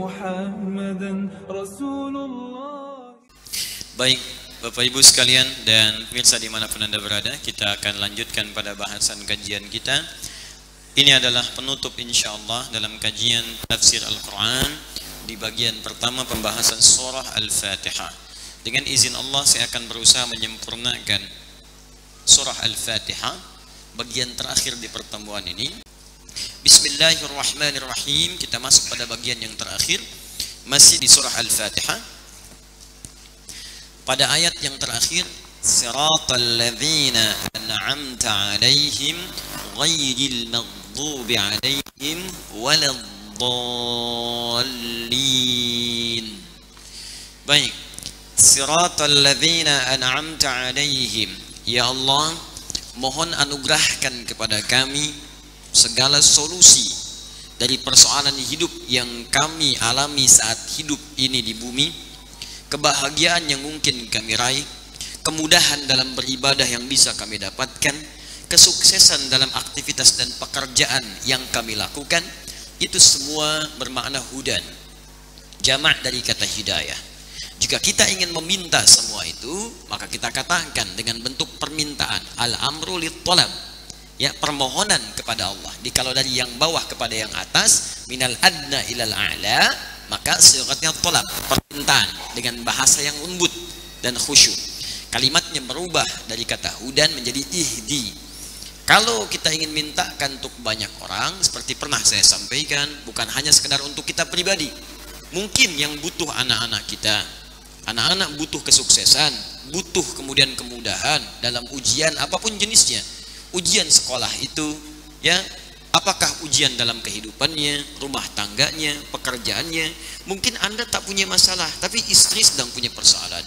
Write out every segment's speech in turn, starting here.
محمدا رسول الله. Baik Bapak Ibu sekalian dan pemirsa dimanapun Anda berada, kita akan lanjutkan pada bahasan kajian kita. Ini adalah penutup insyaallah dalam kajian tafsir Al-Quran di bagian pertama pembahasan surah Al-Fatihah. Dengan izin Allah saya akan berusaha menyempurnakan surah Al-Fatihah bagian terakhir di pertemuan ini. Bismillahirrahmanirrahim. Kita masuk pada bagian yang terakhir, masih di surah Al-Fatihah. Pada ayat yang terakhir, siratal ladzina an'amta 'alaihim ghairil maghdubi 'alaihim waladdallin. Baik, siratal ladzina an'amta 'alaihim. Ya Allah, mohon anugerahkan kepada kami segala solusi dari persoalan hidup yang kami alami saat hidup ini di bumi. Kebahagiaan yang mungkin kami raih, kemudahan dalam beribadah yang bisa kami dapatkan, kesuksesan dalam aktivitas dan pekerjaan yang kami lakukan, itu semua bermakna hudan, jamak dari kata hidayah. Jika kita ingin meminta semua itu, maka kita katakan dengan bentuk permintaan, al-amru lit-talab, ya, permohonan kepada Allah. Kalau dari yang bawah kepada yang atas, minal adna ilal a'la, maka sigatnya tolab, permintaan dengan bahasa yang lembut dan khusyuk. Kalimatnya berubah dari kata hudan menjadi ihdi. Kalau kita ingin mintakan untuk banyak orang, seperti pernah saya sampaikan, bukan hanya sekedar untuk kita pribadi. Mungkin yang butuh anak-anak kita, anak-anak butuh kesuksesan, butuh kemudian kemudahan dalam ujian apapun jenisnya. Ujian sekolah itu, ya, apakah ujian dalam kehidupannya, rumah tangganya, pekerjaannya. Mungkin Anda tak punya masalah, tapi istri sedang punya persoalan.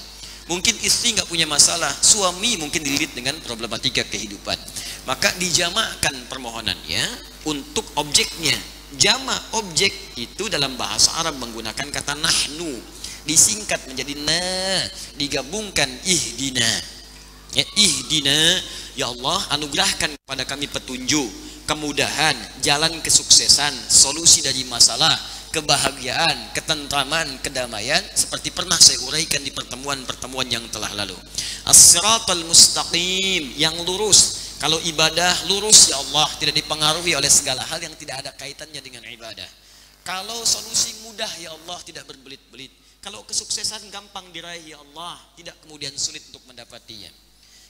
Mungkin istri nggak punya masalah, suami mungkin dililit dengan problematika kehidupan. Maka dijamakkan permohonannya untuk objeknya. Jamak objek itu dalam bahasa Arab menggunakan kata nahnu, disingkat menjadi na, digabungkan ihdina. Ya, ihdina, ya Allah, anugerahkan kepada kami petunjuk, kemudahan, jalan kesuksesan, solusi dari masalah, kebahagiaan, ketentraman, kedamaian, seperti pernah saya uraikan di pertemuan-pertemuan yang telah lalu. As-siratal mustaqim, yang lurus. Kalau ibadah lurus, ya Allah, tidak dipengaruhi oleh segala hal yang tidak ada kaitannya dengan ibadah. Kalau solusi mudah, ya Allah, tidak berbelit-belit. Kalau kesuksesan gampang diraih, ya Allah, tidak kemudian sulit untuk mendapatinya.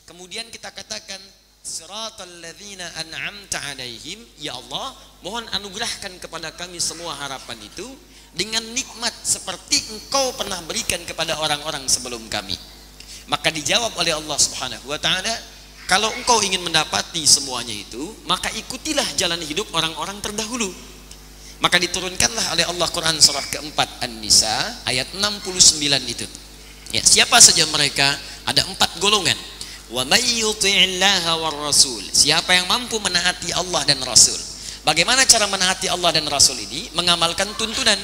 Kemudian kita katakan siratal ladzina an'amta 'alaihim, ya Allah, mohon anugerahkan kepada kami semua harapan itu dengan nikmat seperti Engkau pernah berikan kepada orang-orang sebelum kami. Maka dijawab oleh Allah Subhanahu wa taala, kalau engkau ingin mendapati semuanya itu, maka ikutilah jalan hidup orang-orang terdahulu. Maka diturunkanlah oleh Allah Quran surah keempat An-Nisa ayat 69 itu. Ya, siapa saja mereka? Ada 4 golongan. Wa may yuti'illaha war rasul, siapa yang mampu menaati Allah dan Rasul. Bagaimana cara menaati Allah dan Rasul ini? Mengamalkan tuntunan.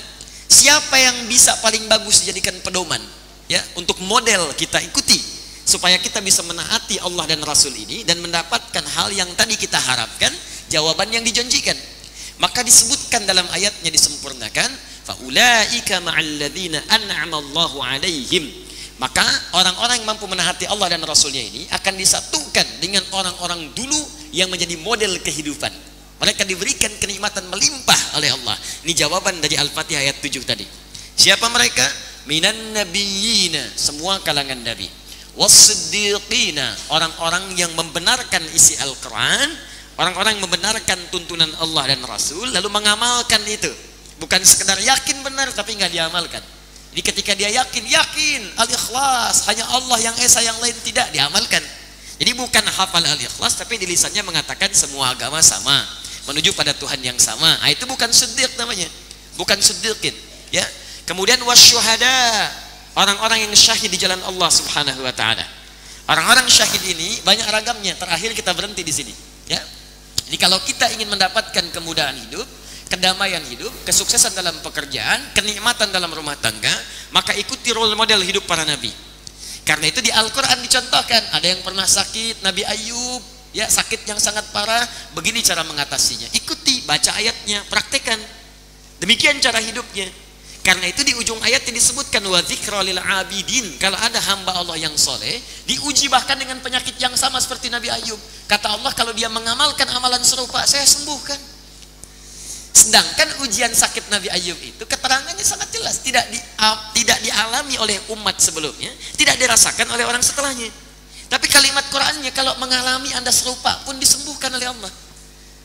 Siapa yang bisa paling bagus dijadikan pedoman, ya, untuk model kita ikuti supaya kita bisa menaati Allah dan Rasul ini dan mendapatkan hal yang tadi kita harapkan, jawaban yang dijanjikan. Maka disebutkan dalam ayatnya, disempurnakan, faulaika ma'al ladzina an'ama Allahu 'alaihim. Maka orang-orang yang mampu menaati Allah dan Rasulnya ini akan disatukan dengan orang-orang dulu yang menjadi model kehidupan. Mereka diberikan kenikmatan melimpah oleh Allah. Ini jawaban dari Al-Fatihah ayat 7 tadi. Siapa mereka? Minan nabiyina, semua kalangan nabi. Was-siddiqina, orang-orang yang membenarkan isi Al-Quran, orang-orang yang membenarkan tuntunan Allah dan Rasul, lalu mengamalkan itu. Bukan sekedar yakin benar tapi nggak diamalkan. Jadi ketika dia yakin al-ikhlas, hanya Allah yang esa, yang lain tidak, diamalkan. Jadi bukan hafal al-ikhlas, tapi di lisannya mengatakan semua agama sama, menuju pada Tuhan yang sama. Itu bukan siddiq namanya, bukan siddiqin. Ya. Kemudian wasyuhada, orang-orang yang syahid di jalan Allah Subhanahu wa taala. Orang-orang syahid ini banyak ragamnya. Terakhir kita berhenti di sini. Ya. Jadi kalau kita ingin mendapatkan kemudahan hidup, kedamaian hidup, kesuksesan dalam pekerjaan, kenikmatan dalam rumah tangga, maka ikuti role model hidup para nabi. Karena itu di Al-Quran dicontohkan, ada yang pernah sakit, Nabi Ayub, ya, sakit yang sangat parah, begini cara mengatasinya. Ikuti, baca ayatnya, praktekkan. Demikian cara hidupnya. Karena itu di ujung ayat disebutkan wa dzikra lil abidin. Kalau ada hamba Allah yang soleh, diuji bahkan dengan penyakit yang sama seperti Nabi Ayub. Kata Allah, kalau dia mengamalkan amalan serupa, saya sembuhkan. Sedangkan ujian sakit Nabi Ayub itu keterangannya sangat jelas, tidak dialami oleh umat sebelumnya, tidak dirasakan oleh orang setelahnya. Tapi kalimat Qur'annya, kalau mengalami Anda serupa pun disembuhkan oleh Allah.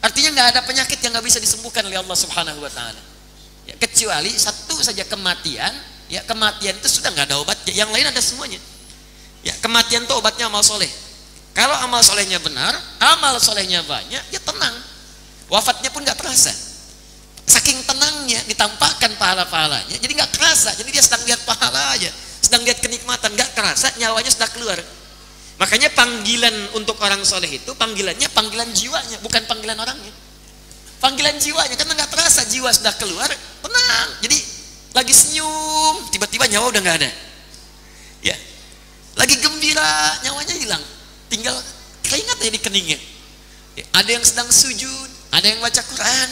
Artinya nggak ada penyakit yang nggak bisa disembuhkan oleh Allah Subhanahu wa taala. Ya, kecuali satu saja kematian, ya kematian itu sudah nggak ada obatnya, yang lain ada semuanya. Ya, kematian itu obatnya amal soleh. Kalau amal solehnya benar, amal solehnya banyak, ya tenang. Wafatnya pun nggak terasa. Saking tenangnya ditampakkan pahala-pahalanya, jadi nggak terasa. Jadi dia sedang lihat pahala aja, sedang lihat kenikmatan, nggak terasa nyawanya sudah keluar. Makanya panggilan untuk orang soleh itu panggilannya panggilan jiwanya, bukan panggilan orangnya. Panggilan jiwanya, karena nggak terasa jiwa sudah keluar, tenang. Jadi lagi senyum, tiba-tiba nyawa udah nggak ada. Ya, lagi gembira, nyawanya hilang, tinggal keringat aja di keningnya. Ya, ada yang sedang sujud, ada yang baca Quran,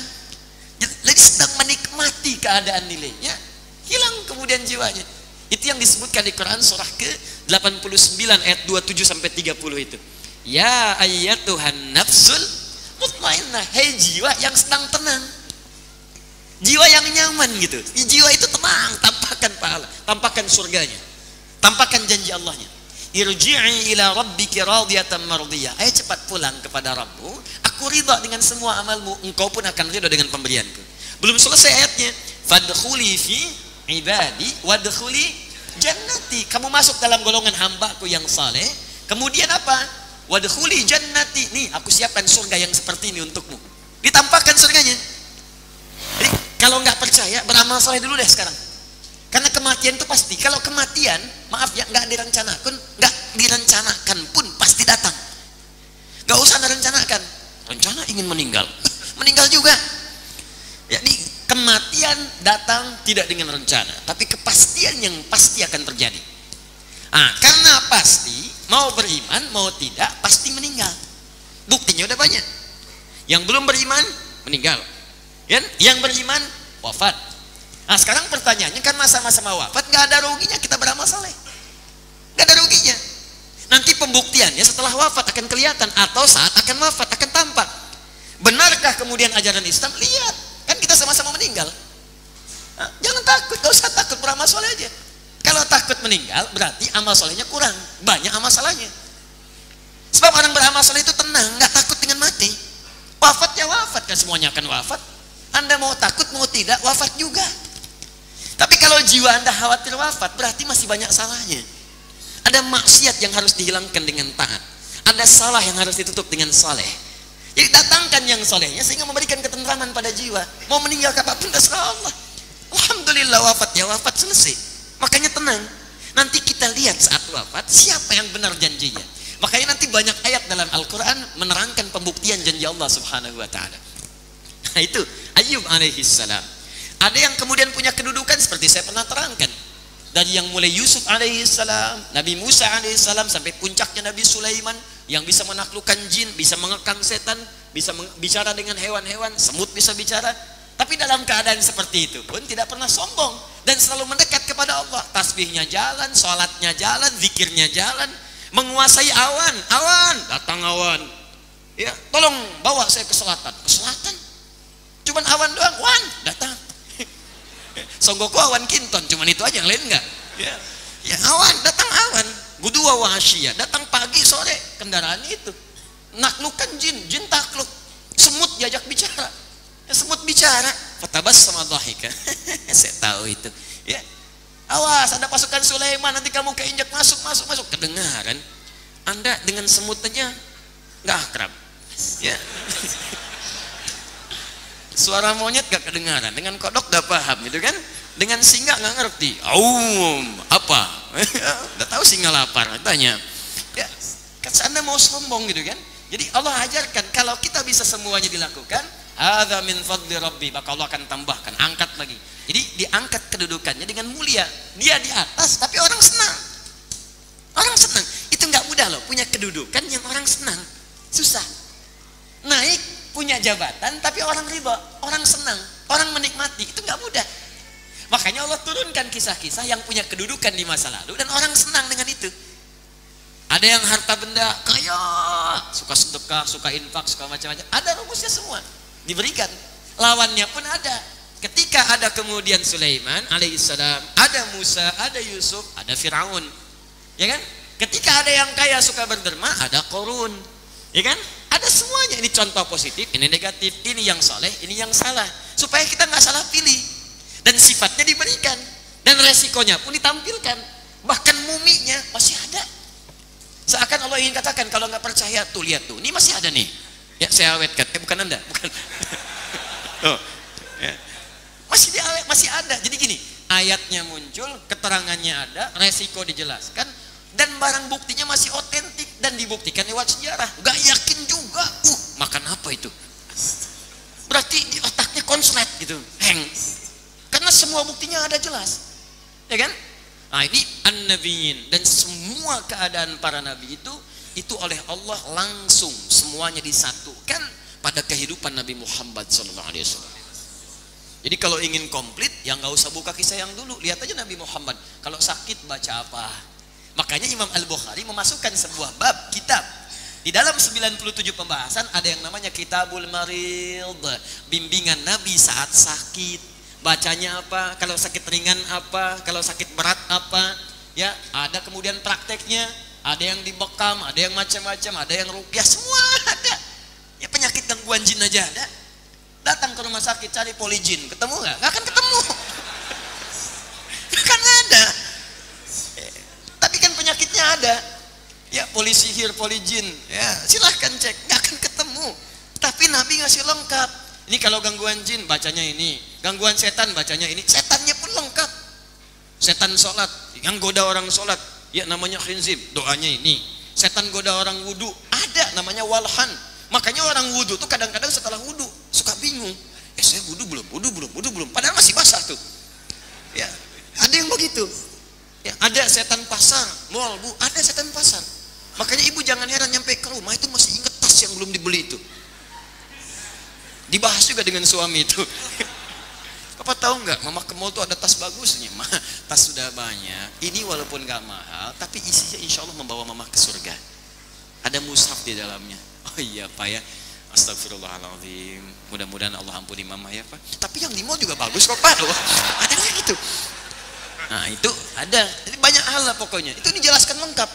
lagi sedang menikmati keadaan nilainya, hilang kemudian jiwanya. Itu yang disebutkan di Quran surah ke-89 ayat 27 sampai 30 itu. Ya ayyatuhan nafsul mutmainnah, hei jiwa yang sedang tenang, jiwa yang nyaman gitu. Jiwa itu tenang, tampakkan pahala, tampakkan surganya, tampakkan janji Allahnya. Irji'i ila rabbiki radiyatan mardiyah. Ayo cepat pulang kepada Rabbmu, aku ridha dengan semua amalmu, engkau pun akan ridha dengan pemberianku. Belum selesai ayatnya. Fadkhuli fi ibadi wadkhuli jannati. Kamu masuk dalam golongan hambaku yang saleh. Kemudian apa? Wadkhuli jannati. Nih, aku siapkan surga yang seperti ini untukmu. Ditampakkan surganya. Jadi, kalau nggak percaya, beramal saleh dulu deh sekarang. Karena kematian itu pasti. Kalau kematian, maaf ya, nggak direncanakan pun pasti datang. Nggak usah direncanakan. Rencana ingin meninggal, meninggal juga. Jadi kematian datang tidak dengan rencana, tapi kepastian yang pasti akan terjadi. Karena pasti, mau beriman mau tidak pasti meninggal. Buktinya udah banyak. Yang belum beriman meninggal, yang beriman wafat. Sekarang pertanyaannya, kan masa-masa wafat nggak ada ruginya kita beramal saleh, nggak ada ruginya. Nanti pembuktiannya setelah wafat akan kelihatan, atau saat akan wafat akan tampak. Benarkah kemudian ajaran Islam? Lihat, kan kita sama-sama meninggal. Jangan takut, gak usah takut, beramal soleh aja. Kalau takut meninggal berarti amal solehnya kurang, banyak amal salahnya. Sebab orang beramal soleh itu tenang, nggak takut dengan mati. Wafat ya wafat, kan semuanya akan wafat. Anda mau takut mau tidak wafat juga. Tapi kalau jiwa Anda khawatir wafat, berarti masih banyak salahnya. Ada maksiat yang harus dihilangkan dengan taat, ada salah yang harus ditutup dengan saleh. Jadi datangkan yang solehnya sehingga memberikan ketentraman pada jiwa. Mau meninggal kapanpun terserah Allah. Alhamdulillah, wafat ya wafat, selesai. Makanya tenang. Nanti kita lihat saat wafat siapa yang benar janjinya. Makanya nanti banyak ayat dalam Al-Quran menerangkan pembuktian janji Allah Subhanahu wa ta'ala. Nah, itu Ayub alaihi salam. Ada yang kemudian punya kedudukan seperti saya pernah terangkan. Dari yang mulai Yusuf alaihi salam, Nabi Musa alaihi salam, sampai puncaknya Nabi Sulaiman yang bisa menaklukkan jin, bisa mengekang setan, bisa bicara dengan hewan-hewan, semut bisa bicara. Tapi dalam keadaan seperti itu pun tidak pernah sombong dan selalu mendekat kepada Allah. Tasbihnya jalan, sholatnya jalan, zikirnya jalan, menguasai awan. Awan, datang awan. Ya, tolong bawa saya ke selatan. Ke selatan? Cuman awan doang, wan, datang. Songgoko awan kinton, cuman itu aja, yang lain enggak. Ya, awan, datang awan. Gudua wahasya, datang pagi sore, kendaraan itu. Naklukkan jin, jin takluk. Semut diajak bicara. Semut bicara, fatabas sama dhahika. Saya tahu itu. Ya, awas, ada pasukan Sulaiman, nanti kamu keinjak masuk. Kedengaran, Anda dengan semut aja nggak akrab. Ya, suara monyet gak kedengaran, dengan kodok udah paham, gitu kan? Dengan singa nggak ngerti. Apa? Udah tahu singa lapar, tanya. Ya, kan Anda mau sombong gitu kan? Jadi Allah ajarkan kalau kita bisa semuanya dilakukan, hadza min fadli rabbi, maka Allah akan tambahkan, angkat lagi. Jadi diangkat kedudukannya dengan mulia. Dia di atas tapi orang senang. Orang senang. Itu nggak mudah loh, punya kedudukan yang orang senang. Susah. Naik punya jabatan tapi orang ridha, orang senang, orang menikmati, itu nggak mudah. Makanya Allah turunkan kisah-kisah yang punya kedudukan di masa lalu dan orang senang dengan itu. Ada yang harta benda kaya, suka sedekah, suka infak, suka macam-macam. Ada rumusnya semua diberikan. Lawannya pun ada. Ketika ada kemudian Sulaiman alaihissalam, ada Musa, ada Yusuf, ada Firaun, ya kan? Ketika ada yang kaya suka berderma, ada Qarun, ya kan? Ada semuanya. Ini contoh positif, ini negatif, ini yang soleh, ini yang salah, supaya kita nggak salah pilih. Dan sifatnya diberikan, dan resikonya pun ditampilkan. Bahkan muminya masih ada. Seakan Allah ingin katakan, kalau nggak percaya tuh lihat tuh, ini masih ada nih. Ya saya awetkan, bukan Anda, bukan. Oh, ya. Masih ada. Jadi gini, ayatnya muncul, keterangannya ada, resiko dijelaskan, dan barang buktinya masih otentik dan dibuktikan lewat sejarah. Gak yakin juga, makan apa itu? Berarti di otaknya konslet gitu, hang. Karena semua buktinya ada jelas, ya kan? Nah ini an-nabiyyin, dan semua keadaan para nabi itu oleh Allah langsung semuanya disatukan pada kehidupan Nabi Muhammad SAW. Jadi kalau ingin komplit, ya nggak usah buka kisah yang dulu, lihat aja Nabi Muhammad. Kalau sakit baca apa? Makanya Imam Al-Bukhari memasukkan sebuah bab kitab. Di dalam 97 pembahasan ada yang namanya Kitabul Marid, bimbingan Nabi saat sakit. Bacanya apa? Kalau sakit ringan apa? Kalau sakit berat apa? Ya, ada kemudian prakteknya. Ada yang dibekam, ada yang macam-macam, ada yang ruqyah, semua ada. Ya penyakit gangguan jin aja ada. Datang ke rumah sakit cari polijin, ketemu nggak? Nggak akan ketemu. Kan ada. Tapi kan penyakitnya ada. Ya polisihir, polijin, ya silahkan cek, nggak akan ketemu. Tapi Nabi ngasih lengkap. Ini kalau gangguan jin bacanya ini, gangguan setan bacanya ini, setannya pun lengkap. Setan sholat, yang goda orang sholat, ya namanya khinzib, doanya ini. Setan goda orang wudu, ada namanya walhan. Makanya orang wudu tuh kadang-kadang setelah wudu suka bingung. Saya wudu belum. Padahal masih basah tuh. Ya, ada yang begitu. Ya, ada setan pasar, mall bu, ada setan pasar. Makanya ibu jangan heran nyampe ke rumah itu masih ingat tas yang belum dibeli itu. Dibahas juga dengan suami itu. Papa tahu nggak, mama ke mall tuh ada tas bagusnya. Mah, tas sudah banyak. Ini walaupun nggak mahal, tapi isinya insya Allah membawa mama ke surga. Ada mushaf di dalamnya. Oh iya Pak ya, astagfirullahaladzim. Mudah-mudahan Allah ampuni mama ya Pak. Tapi yang di mall juga bagus kok Pak. Loh. Ada lagi tuh. Nah itu ada. Jadi banyak hal lah pokoknya. Itu dijelaskan lengkap.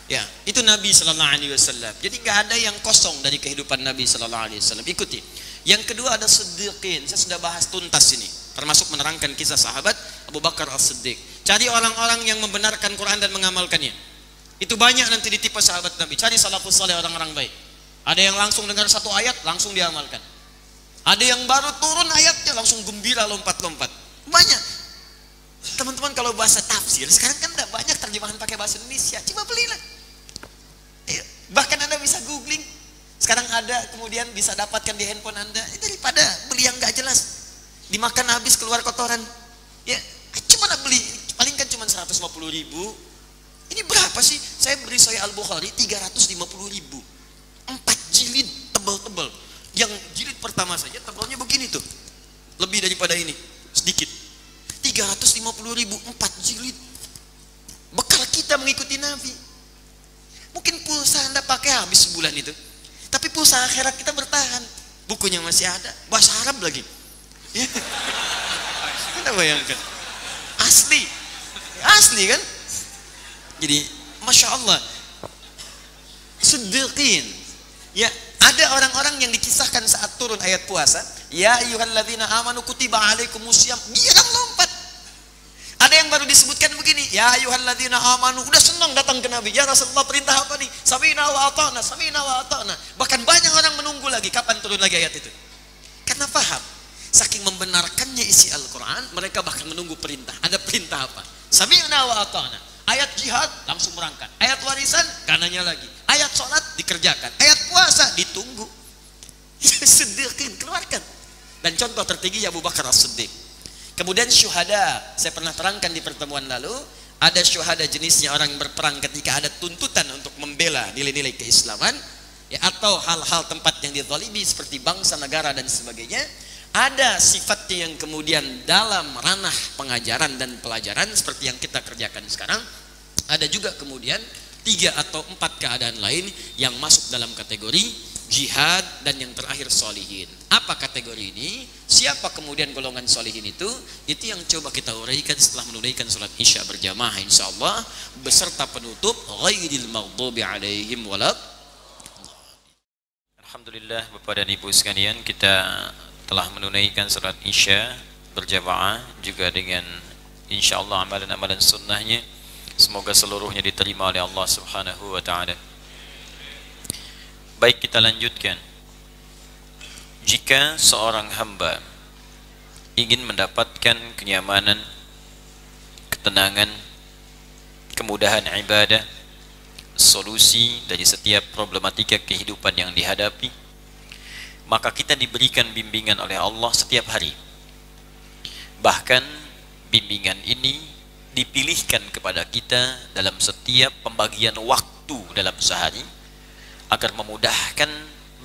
Ya, itu Nabi Sallallahu Alaihi Wasallam. Jadi nggak ada yang kosong dari kehidupan Nabi Sallallahu Alaihi Wasallam. Ikuti. Yang kedua ada Siddiqin. Saya sudah bahas tuntas ini. Termasuk menerangkan kisah sahabat Abu Bakar As-Siddiq. Cari orang-orang yang membenarkan Quran dan mengamalkannya. Itu banyak nanti ditipu sahabat Nabi. Cari salafus saleh, orang-orang baik. Ada yang langsung dengar satu ayat, langsung diamalkan. Ada yang baru turun ayatnya, langsung gembira lompat-lompat. Banyak. Teman-teman kalau bahasa tafsir, sekarang kan udah banyak terjemahan pakai bahasa Indonesia. Coba belilah. Bahkan Anda bisa googling. Sekarang ada, kemudian bisa dapatkan di handphone Anda. Daripada beli yang gak jelas. Dimakan habis keluar kotoran. Ya, cuma beli, paling kan cuma 150.000. Ini berapa sih? Saya beli Sahih Al-Bukhari 350.000. 4 jilid tebal-tebal. Yang jilid pertama saja tebalnya begini tuh. Lebih daripada ini, sedikit. 350.000, 4 jilid. Bekal kita mengikuti Nabi. Mungkin pulsa Anda pakai habis sebulan itu. Tapi pulsa akhirat kita bertahan. Bukunya masih ada, bahasa Arab lagi. Ya. Anda bayangkan. Asli kan? Jadi, Masya Allah. Siddiqin. Ya, ada orang-orang yang dikisahkan saat turun ayat puasa. Ya ayyuhalladzina amanu kutiba alaikumusiyam. Dia kan lompat. Ada yang baru disebutkan begini. Ya ayyuhalladzina amanu. Udah senang datang ke Nabi. Ya Rasulullah perintah apa nih? Sami'na wa ata'na, sami'na wa ata'na. Bahkan banyak orang menunggu lagi. Kapan turun lagi ayat itu? Karena paham. Saking membenarkannya isi Al-Quran, mereka bahkan menunggu perintah. Ada perintah apa? Sami'na wa ata'na. Ayat jihad langsung berangkat. Ayat warisan kanannya lagi. Ayat sholat dikerjakan. Ayat puasa ditunggu. Siddiqin keluarkan. Dan contoh tertinggi Abu Bakar As-Siddiq. Kemudian syuhada. Saya pernah terangkan di pertemuan lalu. Ada syuhada jenisnya orang yang berperang ketika ada tuntutan untuk membela nilai-nilai keislaman. Ya, atau hal-hal tempat yang dizalimi seperti bangsa, negara dan sebagainya. Ada sifatnya yang kemudian dalam ranah pengajaran dan pelajaran seperti yang kita kerjakan sekarang. Ada juga kemudian 3 atau 4 keadaan lain yang masuk dalam kategori jihad, dan yang terakhir solihin. Apa kategori ini? Siapa kemudian golongan solihin itu? Itu yang coba kita uraikan setelah menunaikan sholat isya berjamaah insyaallah beserta penutup ghairil maghdubi alaihim walad. Alhamdulillah Bapak dan Ibu sekalian, kita telah menunaikan sholat isya berjamaah juga dengan insyaallah amalan-amalan sunnahnya. Semoga seluruhnya diterima oleh Allah Subhanahu wa taala. Baik, kita lanjutkan. Jika seorang hamba ingin mendapatkan kenyamanan, ketenangan, kemudahan ibadah, solusi dari setiap problematika kehidupan yang dihadapi, maka kita diberikan bimbingan oleh Allah setiap hari. Bahkan bimbingan ini dipilihkan kepada kita dalam setiap pembagian waktu dalam sehari, agar memudahkan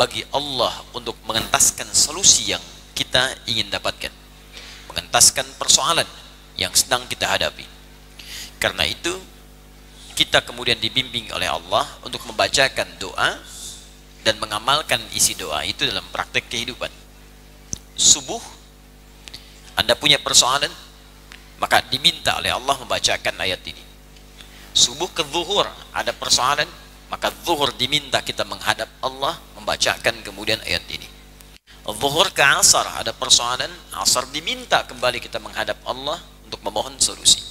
bagi Allah untuk mengentaskan solusi yang kita ingin dapatkan, mengentaskan persoalan yang sedang kita hadapi. Karena itu kita kemudian dibimbing oleh Allah untuk membacakan doa dan mengamalkan isi doa itu dalam praktek kehidupan. Subuh Anda punya persoalan, maka diminta oleh Allah membacakan ayat ini. Subuh ke zuhur ada persoalan, maka zuhur diminta kita menghadap Allah membacakan kemudian ayat ini. Zuhur ke asar ada persoalan, asar diminta kembali kita menghadap Allah untuk memohon solusi.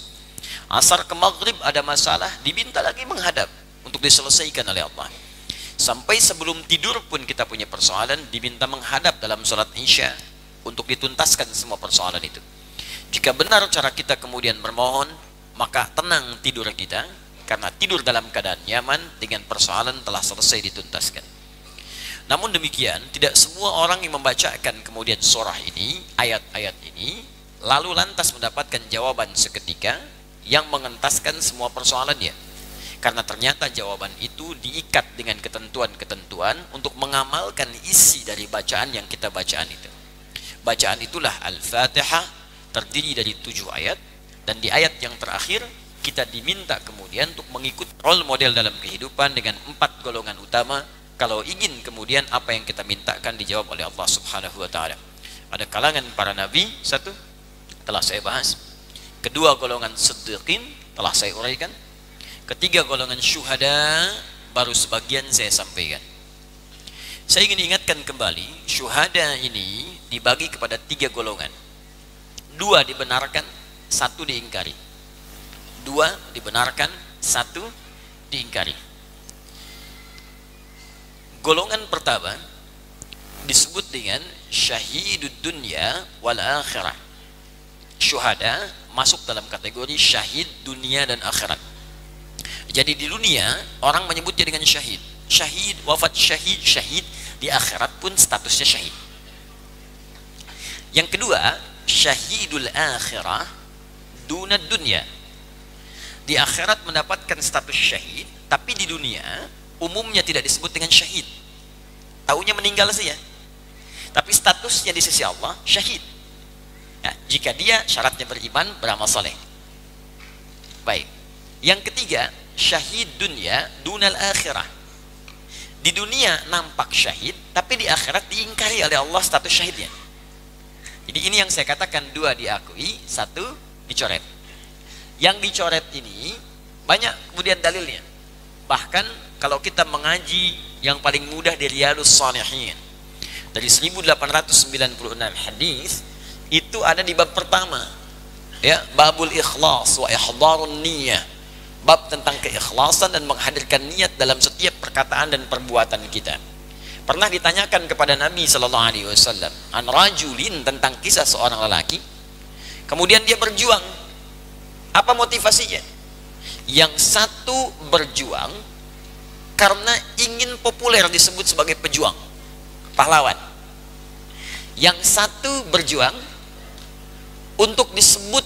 Asar ke maghrib ada masalah, diminta lagi menghadap untuk diselesaikan oleh Allah. Sampai sebelum tidur pun kita punya persoalan, diminta menghadap dalam sholat isya untuk dituntaskan semua persoalan itu. Jika benar cara kita kemudian bermohon, maka tenang tidur kita, karena tidur dalam keadaan nyaman dengan persoalan telah selesai dituntaskan. Namun demikian, tidak semua orang yang membacakan kemudian surah ini, ayat-ayat ini, lalu lantas mendapatkan jawaban seketika yang mengentaskan semua persoalannya. Karena ternyata jawaban itu diikat dengan ketentuan-ketentuan untuk mengamalkan isi dari bacaan yang kita bacaan itu. Bacaan itulah Al-Fatihah, terdiri dari 7 ayat, dan di ayat yang terakhir kita diminta kemudian untuk mengikut role model dalam kehidupan dengan 4 golongan utama kalau ingin kemudian apa yang kita mintakan dijawab oleh Allah Subhanahu wa taala. Ada kalangan para nabi, 1 telah saya bahas. 2 golongan siddiqin telah saya uraikan. 3 golongan syuhada baru sebagian saya sampaikan. Saya ingin ingatkan kembali, syuhada ini dibagi kepada 3 golongan. 2 dibenarkan, 1 diingkari. 2 dibenarkan, 1 diingkari. Golongan pertama disebut dengan syahidud dunya wal akhirah. Syuhada masuk dalam kategori syahid dunia dan akhirat. Jadi di dunia orang menyebutnya dengan syahid. Syahid, wafat syahid, syahid. Di akhirat pun statusnya syahid. Yang kedua, syahidul akhirah dunad dunya. Di akhirat mendapatkan status syahid, tapi di dunia umumnya tidak disebut dengan syahid. Taunya meninggal saja. Tapi statusnya di sisi Allah syahid. Ya, jika dia syaratnya beriman, beramal saleh. Baik. Yang ketiga, syahid dunya dunal akhirah. Di dunia nampak syahid, tapi di akhirat diingkari oleh Allah status syahidnya. Jadi ini yang saya katakan, 2 diakui, 1 dicoret. Yang dicoret ini banyak kemudian dalilnya. Bahkan kalau kita mengaji yang paling mudah di Riyadhus Shalihin, dari 1896 hadis, itu ada di bab pertama, ya, babul ikhlas wa ihdharun niyyah, bab tentang keikhlasan dan menghadirkan niat dalam setiap perkataan dan perbuatan kita. Pernah ditanyakan kepada Nabi sallallahu alaihi wasallam an rajulin, tentang kisah seorang lelaki, kemudian dia berjuang. Apa motivasinya? Yang satu berjuang karena ingin populer, disebut sebagai pejuang, pahlawan. Yang satu berjuang untuk disebut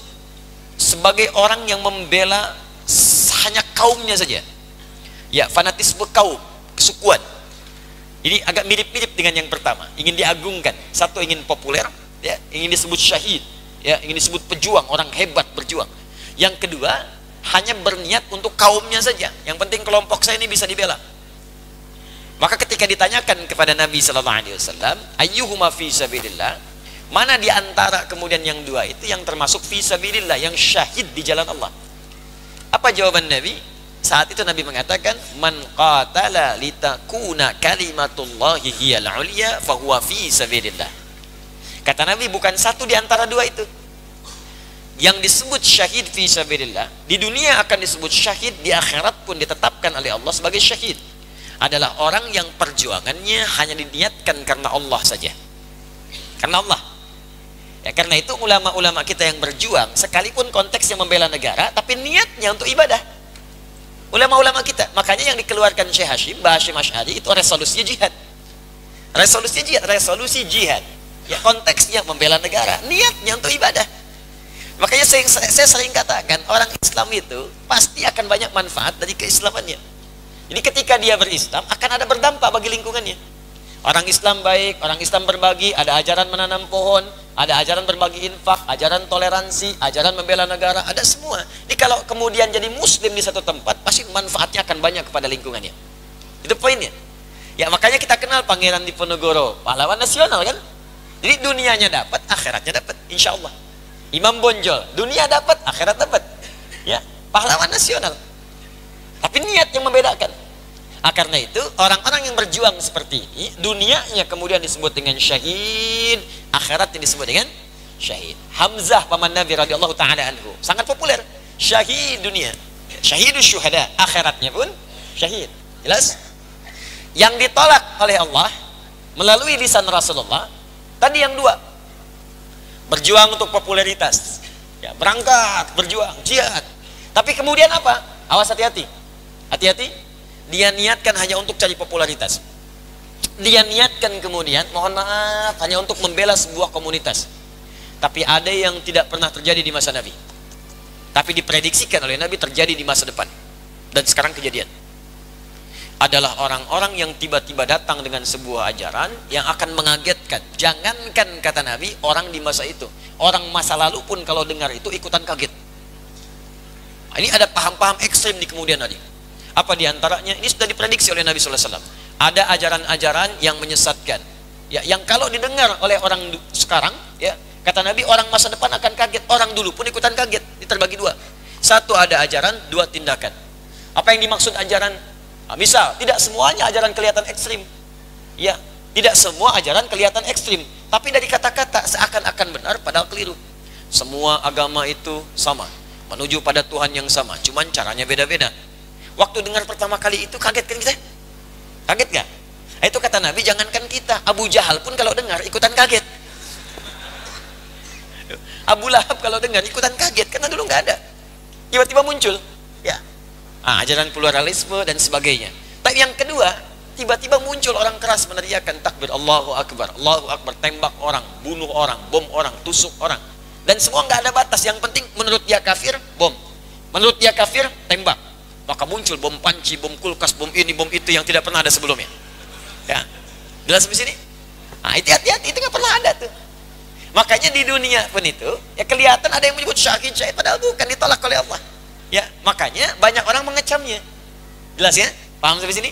sebagai orang yang membela hanya kaumnya saja. Ya, fanatisme kaum, kesukuan. Ini agak mirip-mirip dengan yang pertama, ingin diagungkan. Satu ingin populer, ya, ingin disebut syahid, ya, ingin disebut pejuang, orang hebat berjuang. Yang kedua, hanya berniat untuk kaumnya saja. Yang penting kelompok saya ini bisa dibela. Maka ketika ditanyakan kepada Nabi sallallahu alaihi wasallam, ayyuhuma fi sabilillah, mana di antara kemudian yang dua itu yang termasuk fi sabilillah, yang syahid di jalan Allah? Apa jawaban Nabi? Saat itu Nabi mengatakan, man qatala litakuna kalimatullahi hiyal ulya fahuwa fi sabilillah. Kata Nabi, bukan satu di antara dua itu. Yang disebut syahid fi sabilillah, di dunia akan disebut syahid, di akhirat pun ditetapkan oleh Allah sebagai syahid. Adalah orang yang perjuangannya hanya diniatkan karena Allah saja. Karena Allah. Ya, karena itu ulama-ulama kita yang berjuang, sekalipun konteksnya membela negara, tapi niatnya untuk ibadah. Ulama-ulama kita, makanya yang dikeluarkan Syekh Hashim, Mbah Hashim Asy'ari itu resolusinya jihad. Resolusinya jihad, resolusi jihad. Ya, konteksnya membela negara, niatnya untuk ibadah. Makanya saya sering katakan, orang Islam itu pasti akan banyak manfaat dari keislamannya. Jadi ketika dia berislam, akan ada berdampak bagi lingkungannya. Orang Islam baik, orang Islam berbagi, ada ajaran menanam pohon, ada ajaran berbagi infak, ajaran toleransi, ajaran membela negara, ada semua. Jadi kalau kemudian jadi muslim di satu tempat, pasti manfaatnya akan banyak kepada lingkungannya. Itu poinnya. Ya, makanya kita kenal Pangeran Diponegoro, pahlawan nasional kan? Jadi dunianya dapat, akhiratnya dapat, insya Allah. Imam Bonjol, dunia dapat, akhirat dapat. Ya, pahlawan nasional. Tapi niat yang membedakan. Karena itu, orang-orang yang berjuang seperti ini, dunianya kemudian disebut dengan syahid, akhiratnya disebut dengan syahid. Hamzah paman Nabi radhiyallahu taala anhu, sangat populer. Syahid dunia, syahidus syuhada, akhiratnya pun syahid. Jelas? Yang ditolak oleh Allah melalui lisan Rasulullah, tadi yang dua. Berjuang untuk popularitas, ya, berangkat, berjuang, jihad. Tapi kemudian apa? Awas, hati-hati. Hati-hati, dia niatkan hanya untuk cari popularitas. Dia niatkan kemudian, mohon maaf, hanya untuk membela sebuah komunitas. Tapi ada yang tidak pernah terjadi di masa Nabi. Tapi diprediksikan oleh Nabi terjadi di masa depan. Dan sekarang kejadian. Adalah orang-orang yang tiba-tiba datang dengan sebuah ajaran yang akan mengagetkan. Jangankan kata Nabi, orang di masa itu, orang masa lalu pun kalau dengar itu ikutan kaget. Ini ada paham-paham ekstrim di kemudian hari. Apa diantaranya? Ini sudah diprediksi oleh Nabi SAW. Ada ajaran-ajaran yang menyesatkan, ya, yang kalau didengar oleh orang sekarang, ya, kata Nabi, orang masa depan akan kaget. Orang dulu pun ikutan kaget. Ini terbagi dua. Satu, ada ajaran, dua, tindakan. Apa yang dimaksud ajaran? Nah, misal, tidak semuanya ajaran kelihatan ekstrim. Ya, tidak semua ajaran kelihatan ekstrim. Tapi dari kata-kata seakan-akan benar, padahal keliru. Semua agama itu sama, menuju pada Tuhan yang sama. Cuman caranya beda-beda. Waktu dengar pertama kali itu, kaget kan kita? Kaget gak? Itu kata Nabi, jangankan kita, Abu Jahal pun kalau dengar ikutan kaget. Abu Lahab kalau dengar ikutan kaget, karena dulu nggak ada. Tiba-tiba muncul, ya. Ajaran pluralisme dan sebagainya. Tapi yang kedua, tiba-tiba muncul orang keras meneriakkan takbir, Allahu Akbar, tembak orang, bunuh orang, bom orang, tusuk orang. Dan semua nggak ada batas. Yang penting menurut dia kafir, bom. Menurut dia kafir, tembak. Maka muncul bom panci, bom kulkas, bom ini, bom itu yang tidak pernah ada sebelumnya. Ya, jelas di sini. Nah, itu hati-hati, itu nggak pernah ada tuh. Makanya di dunia pun itu, ya kelihatan ada yang menyebut syahid, padahal bukan, ditolak oleh Allah. Ya, makanya banyak orang mengecamnya. Jelas ya? Paham sampai sini?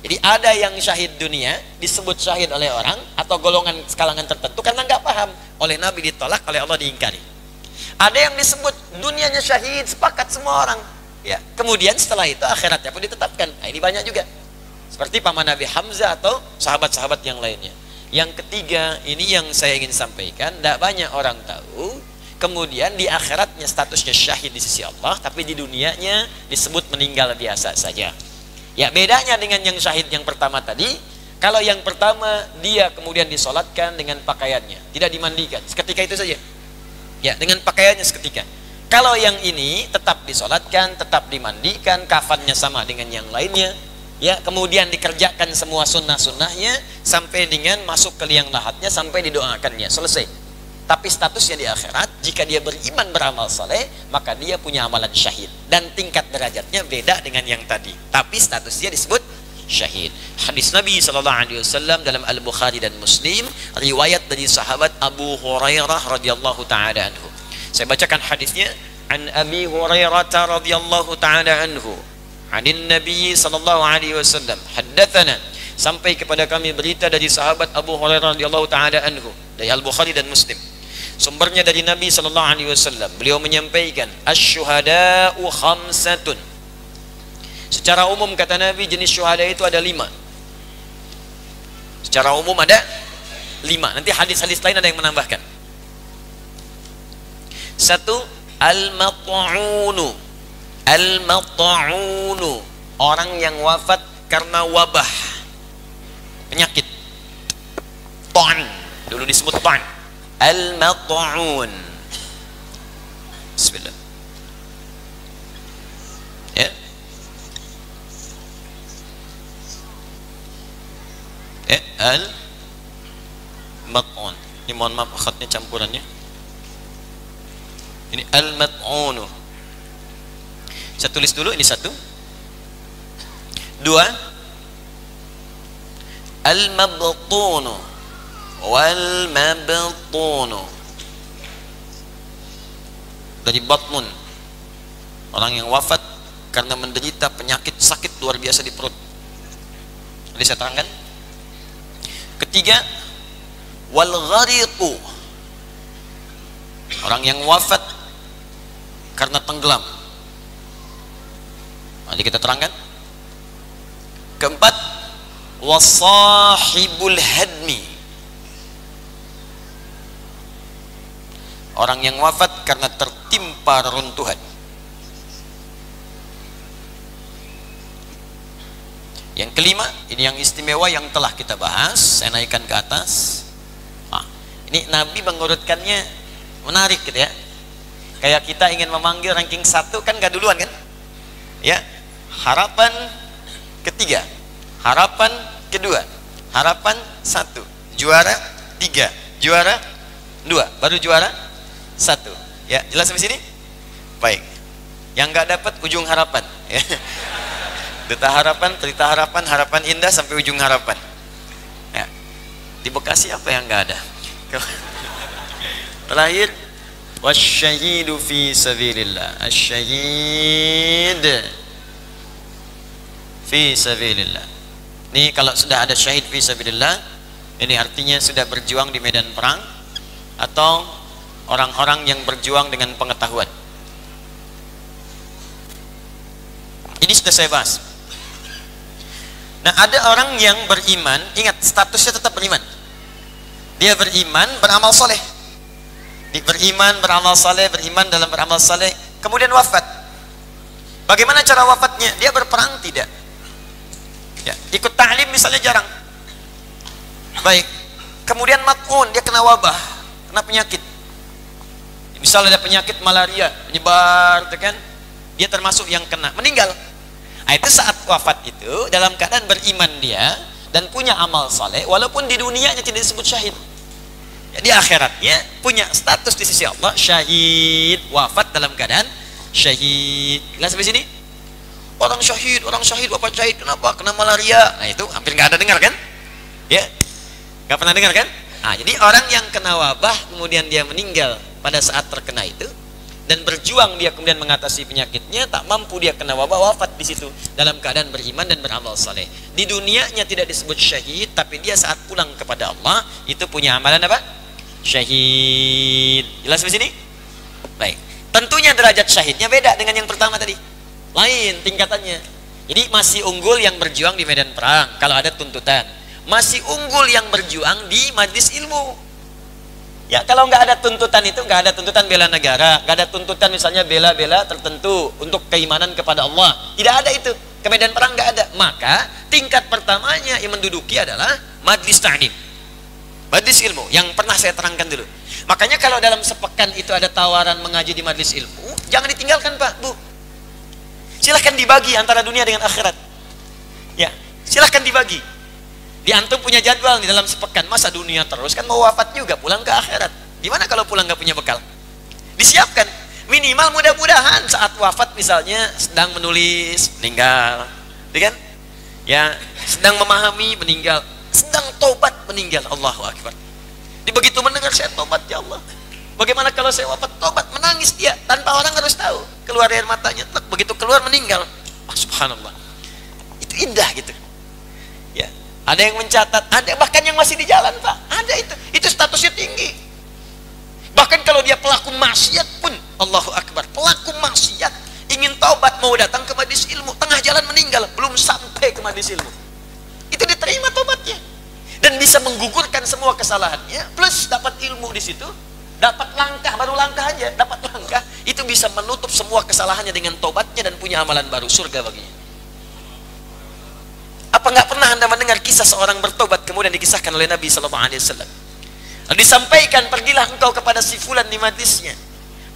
Jadi ada yang syahid dunia disebut syahid oleh orang atau golongan kalangan tertentu karena nggak paham. Oleh Nabi ditolak, oleh Allah diingkari. Ada yang disebut dunianya syahid, sepakat semua orang. Ya, kemudian setelah itu akhiratnya pun ditetapkan. Nah, ini banyak juga. Seperti paman Nabi Hamzah atau sahabat-sahabat yang lainnya. Yang ketiga, ini yang saya ingin sampaikan, tidak banyak orang tahu. Kemudian di akhiratnya statusnya syahid di sisi Allah, tapi di dunianya disebut meninggal biasa saja. Ya, bedanya dengan yang syahid yang pertama tadi, kalau yang pertama dia kemudian disolatkan dengan pakaiannya, tidak dimandikan, seketika itu saja. Ya, dengan pakaiannya seketika. Kalau yang ini tetap disolatkan, tetap dimandikan, kafannya sama dengan yang lainnya. Ya, kemudian dikerjakan semua sunnah-sunnahnya sampai dengan masuk ke liang lahatnya, sampai didoakannya, selesai. Tapi statusnya di akhirat, jika dia beriman beramal soleh, maka dia punya amalan syahid. Dan tingkat derajatnya beda dengan yang tadi. Tapi statusnya disebut syahid. Hadis Nabi SAW dalam Al-Bukhari dan Muslim, riwayat dari sahabat Abu Hurairah radhiyallahu taala anhu. Saya bacakan hadisnya. An Abi Hurairah radhiyallahu taala anhu, anin Nabi sallallahu alaihi wasallam, haddatsana, sampai kepada kami berita dari sahabat Abu Hurairah radhiyallahu taala anhu, dari Al-Bukhari dan Muslim. Sumbernya dari Nabi sallallahu alaihi wasallam. Beliau menyampaikan, asy-syuhada'u khamsatun. Secara umum kata Nabi, jenis syuhada itu ada 5. Secara umum ada 5. Nanti hadis-hadis lain ada yang menambahkan. 1, al-mat'unu. Al-mat'unu, orang yang wafat karena wabah, penyakit. Ta'n, dulu disebut ta'n. Al-mat'un. Bismillah. Ya. Al-mat'un. Ini mohon maaf khatnya campurannya. Ini al-mat'unu. Saya tulis dulu, ini 1. 2, al-mabtunu wal mabtunu. Dari batnun, orang yang wafat karena menderita penyakit sakit luar biasa di perut. Jadi saya terangkan. 3, wal ghariqu, orang yang wafat karena tenggelam. Nanti kita terangkan. 4, wasahibul hadmi, orang yang wafat karena tertimpa reruntuhan. Yang 5, ini yang istimewa yang telah kita bahas, saya naikkan ke atas. Ini Nabi mengurutkannya menarik gitu ya. Kayak kita ingin memanggil ranking 1 kan gak duluan kan? Ya, harapan ketiga, harapan kedua, harapan 1, juara 3, juara 2, baru juara 1. Ya, jelas sampai sini? Baik. Yang nggak dapat ujung harapan. Ya. Duta harapan, cerita harapan, harapan indah sampai ujung harapan. Ya. Di Bekasi apa yang nggak ada? Terakhir, wasyahidu fi sabilillah. Asyahid fi sabilillah. Ini kalau sudah ada syahid fi sabilillah, ini artinya sudah berjuang di medan perang atau orang-orang yang berjuang dengan pengetahuan. Ini sudah saya bahas. Nah, ada orang yang beriman, ingat statusnya tetap beriman. Dia beriman, beramal soleh. Beriman, beramal soleh, beriman dalam beramal soleh, kemudian wafat. Bagaimana cara wafatnya? Dia berperang tidak? Ya, ikut ta'lim misalnya jarang. Baik. Kemudian mat'un, dia kena wabah, kena penyakit. Misalnya ada penyakit malaria menyebar, kan? Dia termasuk yang kena, meninggal. Nah, itu saat wafat itu dalam keadaan beriman dia dan punya amal saleh, walaupun di dunianya tidak disebut syahid. Ya, di akhiratnya punya status di sisi Allah syahid, wafat dalam keadaan syahid. Jelas sampai sini? Orang syahid, wafat syahid, kenapa? Kena malaria. Nah, itu hampir nggak ada dengar kan? Ya, nggak pernah dengar kan? Nah, jadi orang yang kena wabah kemudian dia meninggal pada saat terkena itu dan berjuang dia kemudian mengatasi penyakitnya, tak mampu dia kena wabah, wafat di situ dalam keadaan beriman dan beramal saleh. Di dunianya tidak disebut syahid, tapi dia saat pulang kepada Allah itu punya amalan apa? Syahid. Jelas di sini? Baik. Tentunya derajat syahidnya beda dengan yang pertama tadi. Lain tingkatannya. Jadi masih unggul yang berjuang di medan perang kalau ada tuntutan. Masih unggul yang berjuang di majlis ilmu. Ya, kalau nggak ada tuntutan itu, nggak ada tuntutan bela negara, nggak ada tuntutan misalnya bela-bela tertentu untuk keimanan kepada Allah, tidak ada itu. Ke medan perang nggak ada. Maka tingkat pertamanya yang menduduki adalah majlis ta'lim, majlis ilmu yang pernah saya terangkan dulu. Makanya kalau dalam sepekan itu ada tawaran mengaji di majlis ilmu, jangan ditinggalkan Pak, Bu. Silahkan dibagi antara dunia dengan akhirat. Ya, silahkan dibagi. Di antum punya jadwal di dalam sepekan, masa dunia terus, kan mau wafat juga, pulang ke akhirat. Gimana kalau pulang nggak punya bekal? Disiapkan, minimal mudah-mudahan saat wafat misalnya sedang menulis, meninggal, kan? Ya, sedang memahami meninggal, sedang tobat meninggal. Allahu Akbar. Di begitu mendengar saya tobat, ya Allah. Bagaimana kalau saya wafat? Tobat, menangis dia tanpa orang harus tahu. Keluar air matanya, begitu keluar meninggal. Oh, subhanallah. Itu indah gitu. Ya, ada yang mencatat, ada bahkan yang masih di jalan, Pak. Ada itu. Itu statusnya tinggi. Bahkan kalau dia pelaku maksiat pun, Allahu Akbar, pelaku maksiat ingin taubat mau datang ke majelis ilmu, tengah jalan meninggal, belum sampai ke majelis ilmu. Itu diterima taubatnya dan bisa menggugurkan semua kesalahannya, plus dapat ilmu di situ, dapat langkah, baru langkah aja, dapat langkah, itu bisa menutup semua kesalahannya dengan taubatnya dan punya amalan baru, surga baginya. Apa nggak pernah Anda mendengar kisah seorang bertobat kemudian dikisahkan oleh Nabi sallallahu alaihi wasallam? Disampaikan, pergilah engkau kepada si fulan di majlisnya.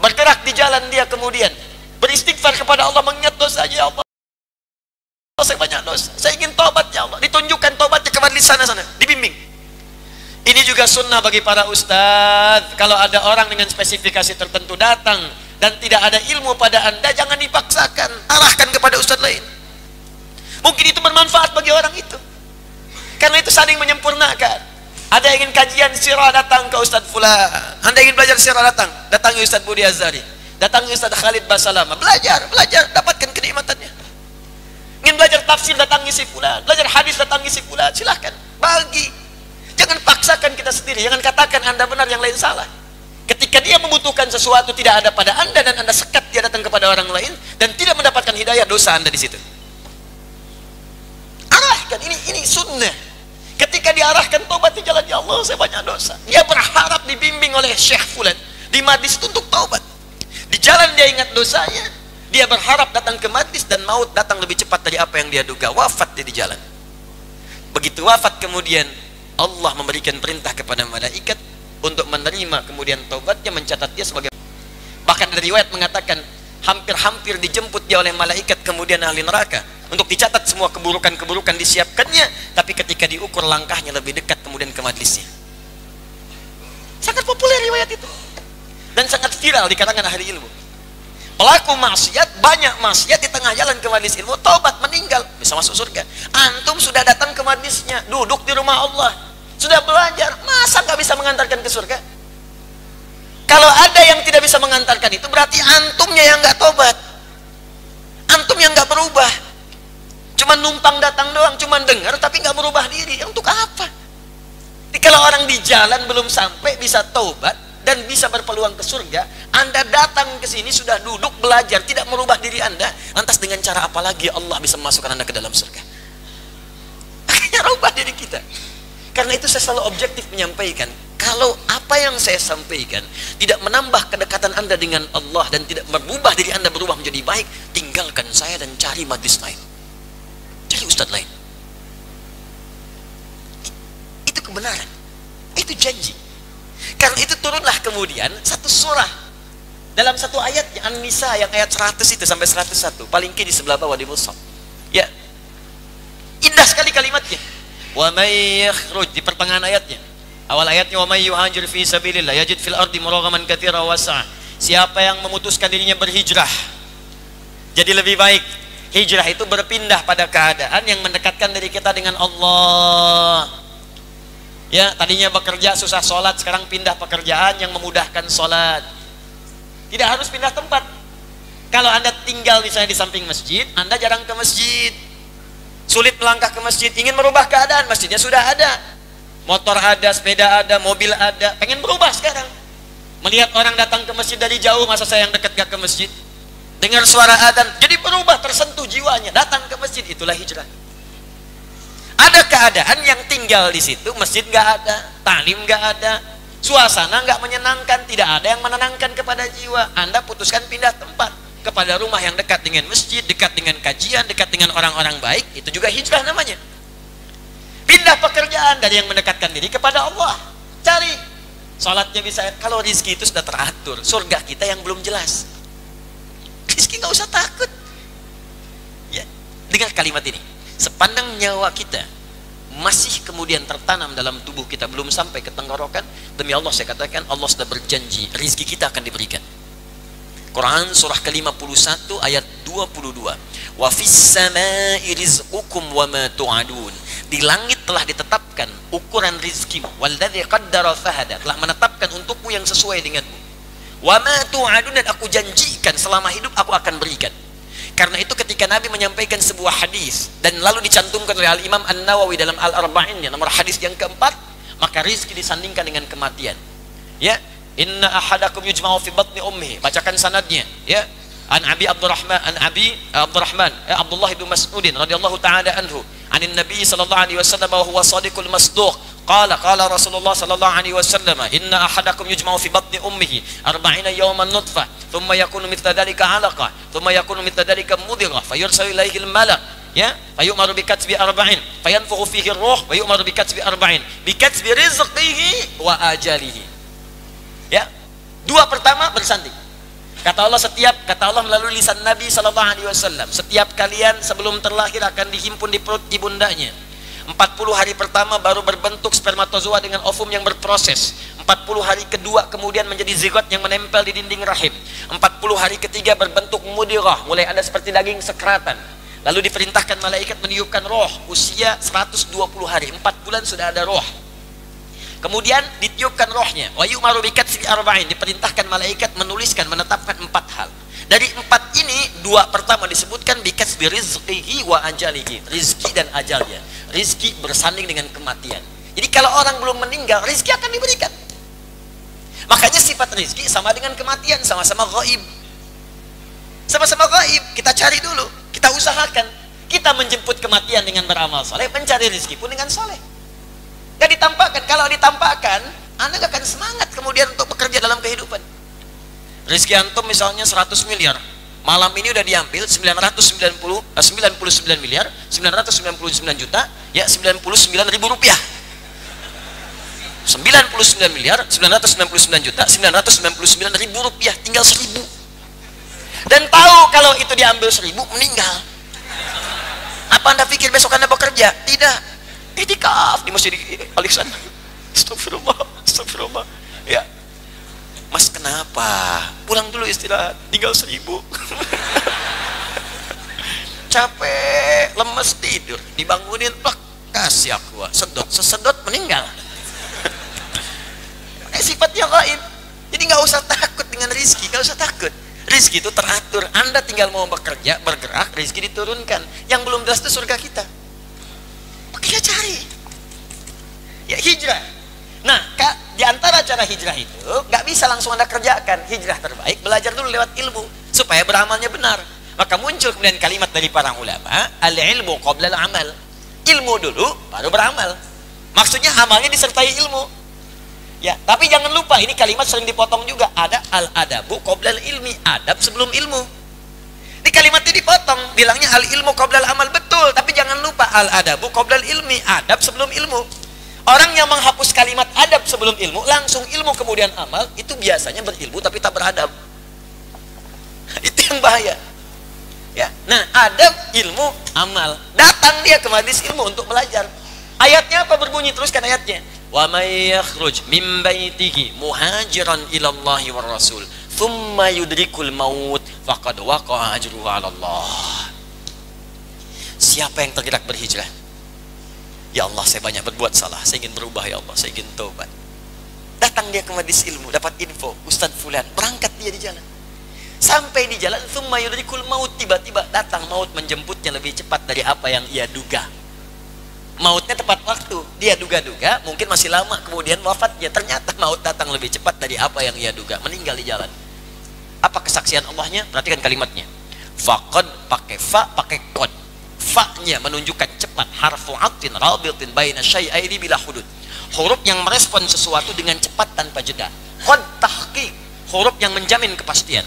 Bergerak di jalan dia kemudian beristighfar kepada Allah, mengingat dosa, ya Allah, saya banyak dosa, saya ingin tobat ya Allah. Ditunjukkan tobatnya ke majlis sana, dibimbing. Ini juga sunnah bagi para ustadz. Kalau ada orang dengan spesifikasi tertentu datang dan tidak ada ilmu pada Anda, jangan dipaksakan, arahkan kepada ustadz lain. Mungkin itu bermanfaat bagi orang itu, karena itu saling menyempurnakan. Ada yang ingin kajian sirah, datang ke Ustadz Fulan. Anda ingin belajar sirah, datangi Ustadz Budi Azhari, datangi Ustadz Khalid Basalama. Belajar, dapatkan kenikmatannya. Ingin belajar tafsir, datangi si Fulan. Belajar hadis, datangi si Fulan. Silahkan, bagi. Jangan paksakan kita sendiri. Jangan katakan Anda benar, yang lain salah. Ketika dia membutuhkan sesuatu tidak ada pada Anda dan Anda sekat dia datang kepada orang lain dan tidak mendapatkan hidayah, dosa Anda di situ. Arahkan, ini sunnah. Ketika diarahkan tobat di jalan, ya Allah, saya banyak dosa. Dia berharap dibimbing oleh Syekh Fulan di majlis untuk taubat. Di jalan dia ingat dosanya, dia berharap datang ke majlis dan maut datang lebih cepat dari apa yang dia duga. Wafat dia di jalan. Begitu wafat kemudian Allah memberikan perintah kepada malaikat untuk menerima kemudian taubatnya, mencatat dia sebagai. Bahkan dari riwayat mengatakan hampir-hampir dijemput dia oleh malaikat kemudian ahli neraka untuk dicatat semua keburukan-keburukan disiapkannya, tapi ketika diukur langkahnya lebih dekat kemudian ke majlisnya. Sangat populer riwayat itu dan sangat viral di kalangan ahli ilmu. Pelaku maksiat, banyak maksiat di tengah jalan ke majlis ilmu, taubat meninggal, bisa masuk surga. Antum sudah datang ke majlisnya, duduk di rumah Allah, sudah belajar, masa nggak bisa mengantarkan ke surga? Kalau ada yang tidak bisa mengantarkan itu, berarti antumnya yang nggak tobat, antum yang nggak berubah. Cuma numpang datang doang, cuma dengar tapi nggak merubah diri. Untuk apa? Jadi kalau orang di jalan belum sampai bisa taubat dan bisa berpeluang ke surga, Anda datang ke sini sudah duduk belajar, tidak merubah diri Anda, lantas dengan cara apa lagi Allah bisa memasukkan Anda ke dalam surga? Akhirnya rubah diri kita. Karena itu saya selalu objektif menyampaikan, kalau apa yang saya sampaikan tidak menambah kedekatan Anda dengan Allah dan tidak merubah diri Anda berubah menjadi baik, tinggalkan saya dan cari majlis lain, cari ustadz lain. Itu kebenaran, itu janji. Karena itu turunlah kemudian satu surah dalam satu ayat An-Nisa yang ayat 100 itu sampai 101, paling kiri di sebelah bawah di mushaf. Ya, indah sekali kalimatnya. Wa may yakhruj, di pertengahan ayatnya. Awal ayatnya wa may yuhajir fi sabilillah yajid fil ardi muragaman katsira wasa'. Siapa yang memutuskan dirinya berhijrah jadi lebih baik. Hijrah itu berpindah pada keadaan yang mendekatkan diri kita dengan Allah. Ya, tadinya bekerja susah sholat, sekarang pindah pekerjaan yang memudahkan sholat. Tidak harus pindah tempat. Kalau Anda tinggal misalnya di samping masjid, Anda jarang ke masjid, sulit melangkah ke masjid, ingin merubah keadaan, masjidnya sudah ada, motor ada, sepeda ada, mobil ada, pengen berubah sekarang. Melihat orang datang ke masjid dari jauh, masa saya yang dekat gak ke masjid? Dengar suara adzan, jadi berubah, tersentuh jiwanya, datang ke masjid, itulah hijrah. Ada keadaan yang tinggal di situ, masjid gak ada, taklim gak ada, suasana gak menyenangkan, tidak ada yang menenangkan kepada jiwa. Anda putuskan pindah tempat kepada rumah yang dekat dengan masjid, dekat dengan kajian, dekat dengan orang-orang baik, itu juga hijrah namanya. Pindah pekerjaan dari yang mendekatkan diri kepada Allah, cari sholatnya bisa. Kalau rizki itu sudah teratur, surga kita yang belum jelas, rizki nggak usah takut. Ya, dengar kalimat ini, sepandang nyawa kita masih kemudian tertanam dalam tubuh kita, belum sampai ke tenggorokan, demi Allah saya katakan, Allah sudah berjanji rizki kita akan diberikan. Quran surah ke-51 ayat 22. Wa fis samaa'i rizqukum wa ma tu'adun. Di langit telah ditetapkan ukuran rizkimu. Walladzi qaddara fahada, telah menetapkan untukmu yang sesuai denganmu. Wa ma tu'adun, dan aku janjikan selama hidup aku akan berikan. Karena itu ketika Nabi menyampaikan sebuah hadis dan lalu dicantumkan oleh Al-Imam An-Nawawi dalam Al-Arba'innya nomor hadis yang keempat, maka rizki disandingkan dengan kematian. Ya, inna ahadakum yujma'u fi batni ummihi. Bacakan sanadnya, ya. An Abi Abdurrahman, Abdullah bin Mas'udin radhiyallahu taala anhu, anin Nabi sallallahu alaihi wasallam wa huwa shadiqul masduq. Qala Rasulullah sallallahu alaihi wasallam, inna ahadakum yujma'u fi batni ummihi 40 yawman nutfah, thumma yakunu mithla dhalika 'alaqah, thumma yakunu mithla dhalika mudghah, fayursalu ilaihi al-malak, ya, fayu'maru bi katbi 40, fayanfukhu fihi ar-ruh, wa yu'maru bi katbi 40, bi katbi rizqihi wa ajalihi. Ya, dua pertama bersanding. Kata Allah melalui lisan Nabi sallallahu alaihi wasallam, setiap kalian sebelum terlahir akan dihimpun di perut ibundanya. 40 hari pertama baru berbentuk spermatozoa dengan ovum yang berproses. 40 hari kedua kemudian menjadi zigot yang menempel di dinding rahim. 40 hari ketiga berbentuk mudghah, mulai ada seperti daging sekratan. Lalu diperintahkan malaikat meniupkan roh, usia 120 hari, 4 bulan sudah ada roh. Kemudian ditiupkan rohnya. Wa yu'maru bi katbi 40, diperintahkan malaikat menuliskan, menetapkan 4 hal. Dari 4 ini, 2 pertama disebutkan bi katbi rizqihi wa ajalihi, rizki dan ajalnya. Rizki bersanding dengan kematian. Jadi kalau orang belum meninggal, rizki akan diberikan. Makanya sifat rizki sama dengan kematian, sama-sama gaib. Sama-sama gaib. Kita cari dulu, kita usahakan. Kita menjemput kematian dengan beramal saleh, mencari rizki pun dengan saleh. Gak ditampakkan. Kalau ditampakkan, Anda gak akan semangat kemudian untuk bekerja dalam kehidupan. Rizki antum misalnya 100 miliar, malam ini udah diambil 99 miliar 999 juta, ya 99 ribu rupiah. 99 miliar 999 juta 999 ribu rupiah, tinggal 1000. Dan tahu kalau itu diambil 1000 meninggal. Apa Anda pikir besok Anda bekerja? Tidak. Itikaf di Masjid Al-Ihsan. Astagfirullah. Ya. Mas, kenapa? Pulang dulu istirahat, tinggal 1000. Capek, lemes, tidur, dibangunin, plak, kasih aqua, sesedot meninggal. Sifatnya gaib. Jadi nggak usah takut dengan rizki, nggak usah takut. Rizki itu teratur. Anda tinggal mau bekerja, bergerak, rizki diturunkan. Yang belum jelas itu surga kita. Kita cari. Ya, hijrah. Nah, di antara cara hijrah itu nggak bisa langsung Anda kerjakan. Hijrah terbaik belajar dulu lewat ilmu supaya beramalnya benar. Maka muncul kemudian kalimat dari para ulama, al-ilmu qabla al-amal. Ilmu dulu baru beramal. Maksudnya amalnya disertai ilmu. Ya, tapi jangan lupa ini kalimat sering dipotong juga. Ada al-adabu qabla al-ilmi, adab sebelum ilmu. Di kalimat itu dipotong, bilangnya al-ilmu qabla al-amal, betul, tapi jangan lupa al-adabu qabla al-ilmi, adab sebelum ilmu. Orang yang menghapus kalimat adab sebelum ilmu, langsung ilmu kemudian amal, itu biasanya berilmu tapi tak beradab. Itu yang bahaya. Ya. Nah, adab, ilmu, amal. Datang dia ke majelis ilmu untuk belajar. Ayatnya apa berbunyi? Teruskan ayatnya. Wa may yakhruj min baitihi muhajiran ila Allahi war Rasul, thumma yudrikul maut faqad waqa'a ajruhu 'ala Allah. Siapa yang tergerak berhijrah? Ya Allah, saya banyak berbuat salah, saya ingin berubah ya Allah, saya ingin taubat. Datang dia ke majelis ilmu, dapat info, Ustaz fulan, berangkat dia di jalan. Sampai di jalan, thumma yudrikul maut, tiba-tiba datang maut menjemputnya lebih cepat dari apa yang ia duga. Mautnya tepat waktu, dia duga-duga mungkin masih lama kemudian wafatnya, ternyata maut datang lebih cepat dari apa yang ia duga, meninggal di jalan. Apa kesaksian Allahnya? Perhatikan kalimatnya. Faqad, pakai fa, pakai qad. Fa-nya menunjukkan cepat, harfu atin rabitin baina syai'aini bila hudud. Huruf yang merespon sesuatu dengan cepat tanpa jeda. Qad tahqiq, huruf yang menjamin kepastian.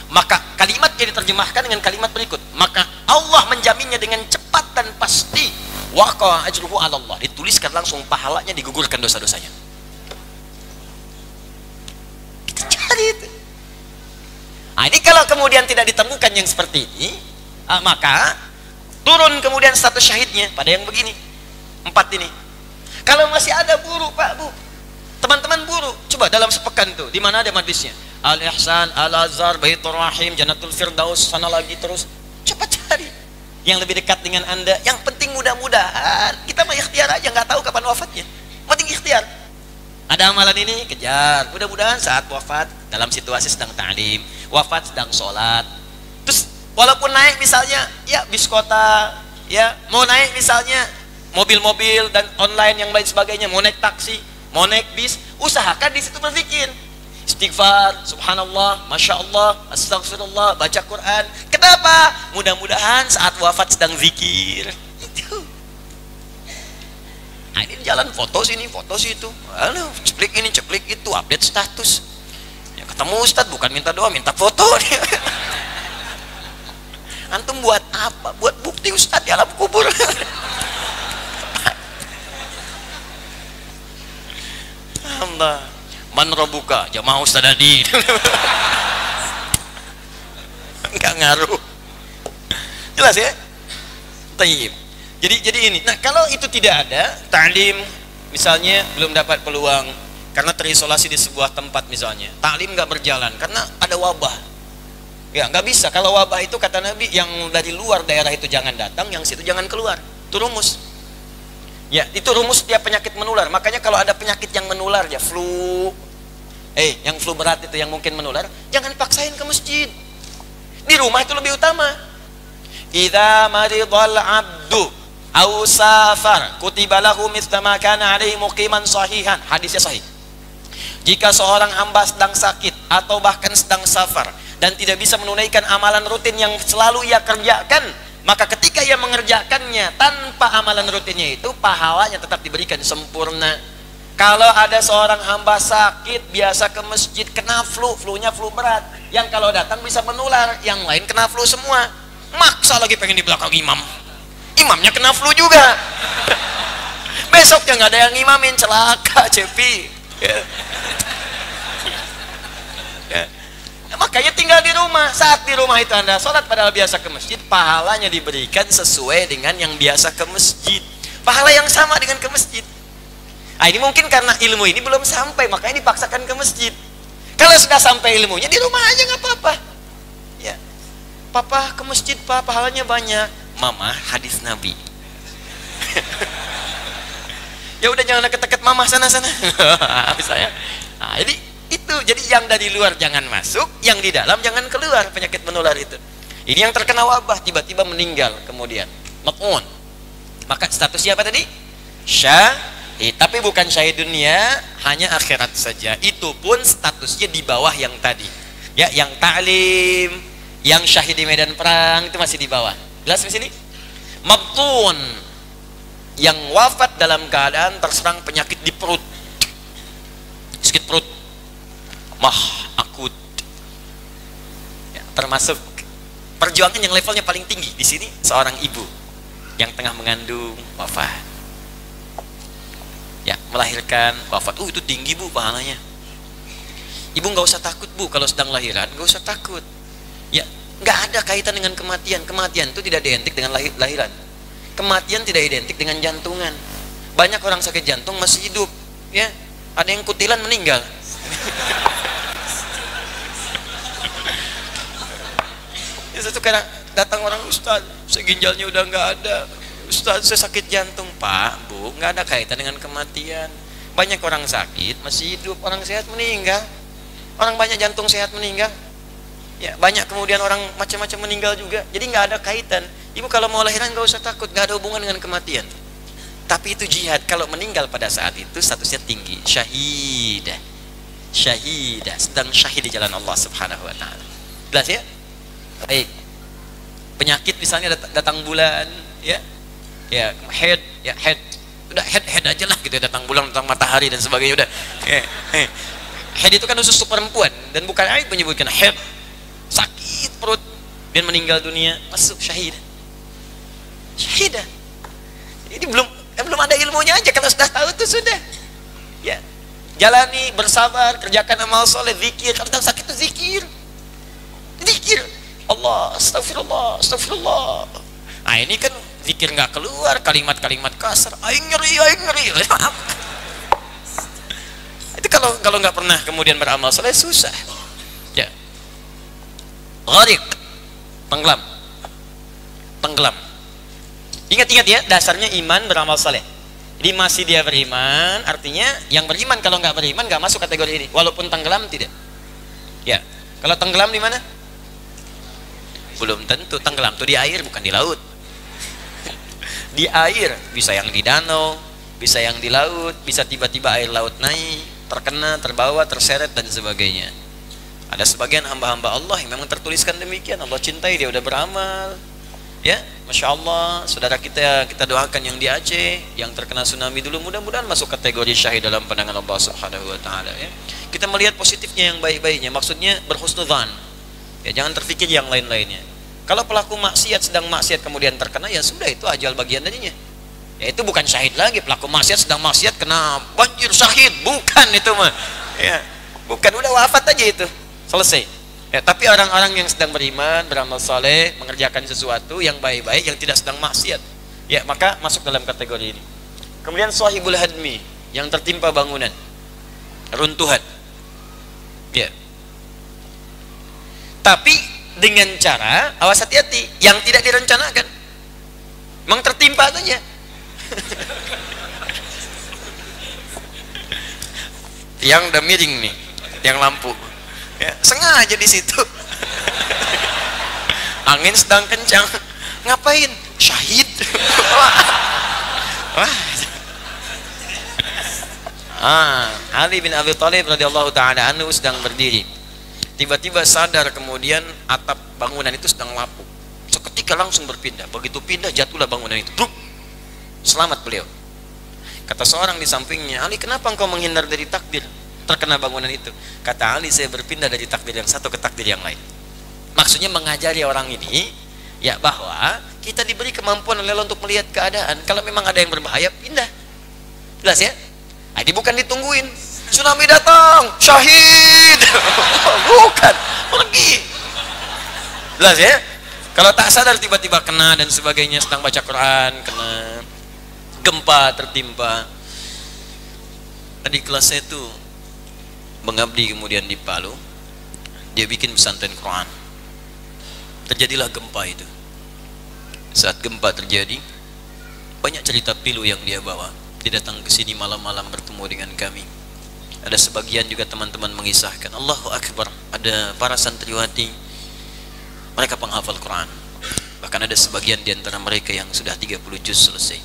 Maka kalimatnya diterjemahkan dengan kalimat berikut. Maka Allah menjaminnya dengan cepat dan pasti. Waqa ajruhu 'ala Allah, dituliskan langsung pahalanya, digugurkan dosa-dosanya. Kita cari itu. Nah, ini kalau kemudian tidak ditemukan yang seperti ini, maka turun kemudian status syahidnya pada yang begini. 4 ini. Kalau masih ada buru, Pak, Bu. Teman-teman buru, coba dalam sepekan tuh, di mana ada majlisnya. Al-Ihsan, Al-Azhar, Baitur Rahim, Jannatul Firdaus, sana lagi terus. Cepat cari yang lebih dekat dengan Anda. Yang penting mudah-mudahan kita mah ikhtiar aja, nggak tahu kapan wafatnya. Penting ikhtiar. Ada amalan ini, kejar. Mudah-mudahan saat wafat dalam situasi sedang ta'lim, wafat sedang sholat. Terus walaupun naik misalnya ya bis kota, ya mau naik misalnya mobil-mobil dan online yang lain sebagainya, mau naik taksi, mau naik bis, usahakan di situ berzikir. Istighfar, subhanallah, masya Allah, astagfirullah, baca Quran. Kenapa? Mudah-mudahan saat wafat sedang zikir. Itu. Nah, ini jalan foto sini, foto situ. Aduh, ceplik ini, ceplik itu, update status. Ya ketemu Ustadz bukan minta doa, minta foto. Antum buat apa? Buat bukti Ustadz di alam kubur. Allah. Man robuka, jamaah Ustadz Adi. Enggak ngaruh. Jelas ya? Tayyib. Jadi ini. Nah, kalau itu tidak ada, ta'lim misalnya belum dapat peluang karena terisolasi di sebuah tempat misalnya. Ta'lim nggak berjalan karena ada wabah. Ya, nggak bisa. Kalau wabah itu kata Nabi, yang dari luar daerah itu jangan datang, yang situ jangan keluar. Itu rumus. Ya, itu rumus setiap penyakit menular. Makanya kalau ada penyakit yang menular ya flu, yang flu berat itu yang mungkin menular, jangan paksain ke masjid. Di rumah itu lebih utama. Idza maridal 'abdu aw safar kutiba lahu mithla ma kana 'alaihi muqiman sahihan. Hadisnya sahih. Jika seorang hamba sedang sakit atau bahkan sedang safar dan tidak bisa menunaikan amalan rutin yang selalu ia kerjakan, maka ketika ia mengerjakannya tanpa amalan rutinnya itu, pahalanya tetap diberikan sempurna. Kalau ada seorang hamba sakit, biasa ke masjid, kena flu-nya flu berat, yang kalau datang bisa menular, yang lain kena flu semua, maksa lagi pengen di belakang imam, imamnya kena flu juga. Besoknya nggak ada yang imamin, celaka cepi. Makanya tinggal di rumah. Saat di rumah itu Anda sholat padahal biasa ke masjid, pahalanya diberikan sesuai dengan yang biasa ke masjid, pahala yang sama dengan ke masjid. Nah, ini mungkin karena ilmu ini belum sampai, makanya dipaksakan ke masjid. Kalau sudah sampai ilmunya, di rumah aja nggak apa-apa. Ya, papa ke masjid pak, pahalanya banyak. Mama, hadis Nabi. Ya udah jangan deket-deket mama sana-sana. Misalnya. Nah, jadi itu, jadi yang dari luar jangan masuk, yang di dalam jangan keluar, penyakit menular itu. Ini yang terkena wabah tiba-tiba meninggal kemudian mat'un, maka statusnya apa tadi? Syahid. Tapi bukan syahid dunia, hanya akhirat saja. Itu pun statusnya di bawah yang tadi. Ya, yang ta'lim, yang syahid di medan perang itu masih di bawah. Jelas di sini? Mabtun, yang wafat dalam keadaan terserang penyakit di perut, sakit perut, mah akut, ya, termasuk perjuangan yang levelnya paling tinggi di sini. Seorang ibu yang tengah mengandung wafat, ya, melahirkan wafat. Itu tinggi bu pahalanya. Ibu nggak usah takut bu, kalau sedang lahiran nggak usah takut. Ya, nggak ada kaitan dengan kematian. Kematian itu tidak identik dengan lahiran. Kematian tidak identik dengan jantungan. Banyak orang sakit jantung masih hidup, ya. Ada yang kutilan meninggal. Itu kadang datang orang, Ustaz, seginjalnya udah nggak ada. Ustaz, saya sakit jantung. Pak, bu, nggak ada kaitan dengan kematian. Banyak orang sakit masih hidup, orang sehat meninggal. Orang banyak jantung sehat meninggal. Ya, banyak kemudian orang macam-macam meninggal juga. Jadi nggak ada kaitan. Ibu kalau mau lahiran nggak usah takut, nggak ada hubungan dengan kematian. Tapi itu jihad. Kalau meninggal pada saat itu statusnya tinggi, syahidah. Syahidah, sedang syahid di jalan Allah Subhanahu wa taala. Jelas ya? Baik. Penyakit misalnya datang bulan, ya. Ya, head, ya head. Udah head aja lah gitu, datang bulan, datang matahari dan sebagainya udah. Head itu kan khusus perempuan dan bukan aib menyebutkan head. Sakit perut dan meninggal dunia, masuk syahid. Syahidah. Ini belum ada ilmunya aja, kalau sudah tahu itu sudah. Ya. Jalani, bersabar, kerjakan amal soleh, zikir. Kalau sedang sakit itu zikir. Zikir. Allah, astagfirullah, astagfirullah. Nah ini kan zikir nggak keluar, kalimat-kalimat kasar. Aing nyeri. Itu kalau nggak pernah kemudian beramal soleh susah. Gharik, tenggelam. Tenggelam. Ingat-ingat ya, dasarnya iman beramal saleh. Jadi masih dia beriman, artinya yang beriman. Kalau nggak beriman nggak masuk kategori ini. Walaupun tenggelam tidak. Ya, kalau tenggelam di mana? Belum tentu. Tenggelam tuh di air, bukan di laut. Di air, bisa yang di danau, bisa yang di laut, bisa tiba-tiba air laut naik, terkena, terbawa, terseret dan sebagainya. Ada sebagian hamba-hamba Allah yang memang tertuliskan demikian. Allah cintai, dia udah beramal. Ya, Masya Allah, saudara kita doakan yang di Aceh, yang terkena tsunami dulu, mudah-mudahan masuk kategori syahid dalam pandangan Allah Subhanahu wa Ta'ala. Ya. Kita melihat positifnya yang baik-baiknya, maksudnya berhusnudzan. Ya, jangan terfikir yang lain-lainnya. Kalau pelaku maksiat sedang maksiat kemudian terkena, ya sudah, itu ajal bagian darinya. Ya, itu bukan syahid lagi. Pelaku maksiat sedang maksiat kena banjir, syahid, bukan itu mah. Ya, bukan, udah wafat aja itu, selesai. Ya, tapi orang-orang yang sedang beriman, beramal saleh, mengerjakan sesuatu yang baik-baik, yang tidak sedang maksiat, ya maka masuk dalam kategori ini. Kemudian sahibul hadmi, yang tertimpa bangunan, runtuhan. Ya. Tapi dengan cara, awas hati-hati, yang tidak direncanakan. Memang tertimpa saja. Tiang udah miring nih, tiang lampu. Ya, sengaja di situ. Angin sedang kencang. Ngapain? Syahid. Wah. Ali bin Abi Thalib radhiyallahu taala anhu sedang berdiri. Tiba-tiba sadar, kemudian atap bangunan itu sedang lapuk. Seketika langsung berpindah. Begitu pindah, jatuhlah bangunan itu. Bruk. Selamat beliau. Kata seorang di sampingnya, Ali, kenapa engkau menghindar dari takdir terkena bangunan itu? Kata Ali, saya berpindah dari takdir yang satu ke takdir yang lain. Maksudnya mengajari orang ini ya bahwa kita diberi kemampuan oleh Allah untuk melihat keadaan. Kalau memang ada yang berbahaya, pindah. Jelas ya? Ini bukan ditungguin tsunami datang, syahid. Bukan, pergi. Jelas ya? Kalau tak sadar tiba-tiba kena dan sebagainya, sedang baca Quran kena, gempa tertimpa. Tadi kelas saya tuh mengabdi kemudian di Palu, dia bikin pesantren Quran. Terjadilah gempa itu. Saat gempa terjadi, banyak cerita pilu yang dia bawa. Dia datang ke sini malam-malam bertemu dengan kami. Ada sebagian juga teman-teman mengisahkan, Allahu Akbar, ada para santriwati, mereka penghafal Quran. Bahkan ada sebagian di antara mereka yang sudah 30 juz selesai.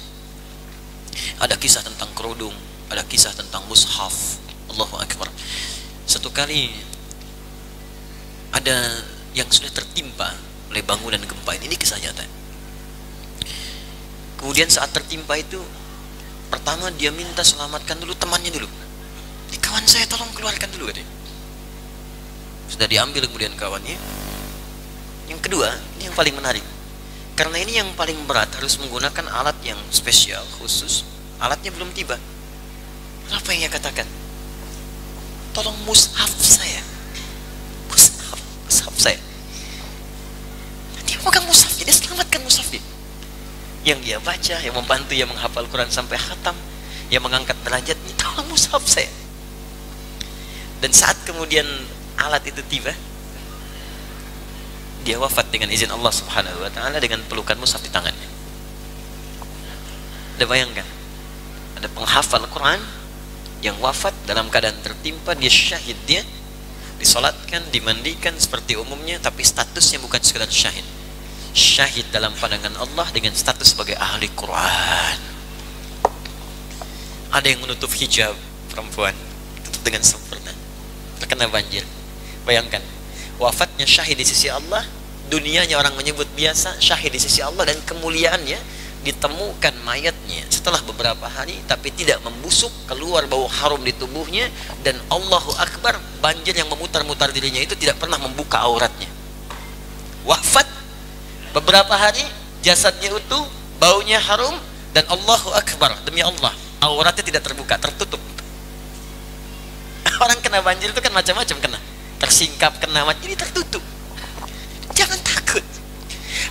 Ada kisah tentang kerudung, ada kisah tentang mushaf. Allahu Akbar. Satu kali ada yang sudah tertimpa oleh bangunan gempa ini kisah nyata. Kemudian saat tertimpa itu, pertama dia minta selamatkan dulu temannya dulu. Kawan saya tolong keluarkan dulu katanya. Sudah diambil kemudian kawannya. Yang kedua, ini yang paling menarik. Karena ini yang paling berat, harus menggunakan alat yang spesial khusus. Alatnya belum tiba. Apa yang dia katakan? Tolong mushaf saya. Mushaf saya. Dia pegang mushaf, dia selamatkan mushaf dia. Yang dia baca, yang membantu, yang menghafal Quran sampai khatam, yang mengangkat derajatnya, tolong mushaf saya. Dan saat kemudian alat itu tiba, dia wafat dengan izin Allah Subhanahu wa Ta'ala dengan pelukan mushaf di tangannya. Anda bayangkan, ada penghafal Quran yang wafat dalam keadaan tertimpa, dia syahid, dia disolatkan, dimandikan seperti umumnya, tapi statusnya bukan sekedar syahid. Syahid dalam pandangan Allah dengan status sebagai ahli Quran. Ada yang menutup hijab perempuan, tutup dengan sempurna, terkena banjir. Bayangkan, wafatnya syahid di sisi Allah, dunianya orang menyebut biasa, syahid di sisi Allah, dan kemuliaannya ditemukan mayatnya setelah beberapa hari tapi tidak membusuk, keluar bau harum di tubuhnya, dan Allahu Akbar, banjir yang memutar-mutar dirinya itu tidak pernah membuka auratnya. Wafat beberapa hari, jasadnya utuh, baunya harum, dan Allahu Akbar, demi Allah, auratnya tidak terbuka, tertutup. Orang kena banjir itu kan macam-macam, kena tersingkap, kena macam ini, tertutup. Jangan takut.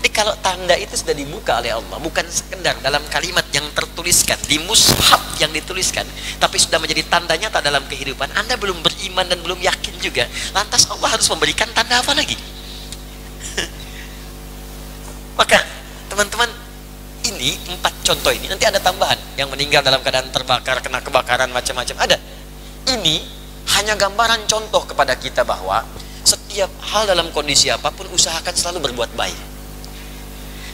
Jadi kalau tanda itu sudah dibuka oleh Allah, bukan sekedar dalam kalimat yang tertuliskan di mushaf yang dituliskan, tapi sudah menjadi tanda nyata dalam kehidupan, Anda belum beriman dan belum yakin juga, lantas Allah harus memberikan tanda apa lagi? Maka teman-teman, ini 4 contoh ini, nanti ada tambahan yang meninggal dalam keadaan terbakar, kena kebakaran, macam-macam ada. Ini hanya gambaran contoh kepada kita bahwa setiap hal dalam kondisi apapun usahakan selalu berbuat baik.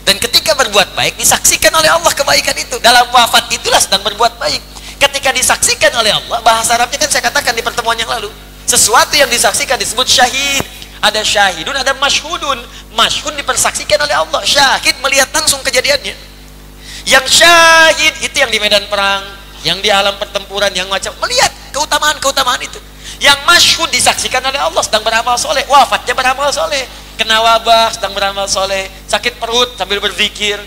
Dan ketika berbuat baik disaksikan oleh Allah kebaikan itu. Dalam wafat itulah sedang berbuat baik. Ketika disaksikan oleh Allah, bahasa Arabnya kan saya katakan di pertemuan yang lalu, sesuatu yang disaksikan disebut syahid. Ada syahidun, ada masyhudun. Masyhud dipersaksikan oleh Allah, syahid melihat langsung kejadiannya. Yang syahid itu yang di medan perang, yang di alam pertempuran, yang macam melihat keutamaan-keutamaan itu. Yang masyhud disaksikan oleh Allah, sedang beramal soleh, wafatnya beramal soleh, kena wabah sedang beramal soleh, sakit perut sambil berzikir,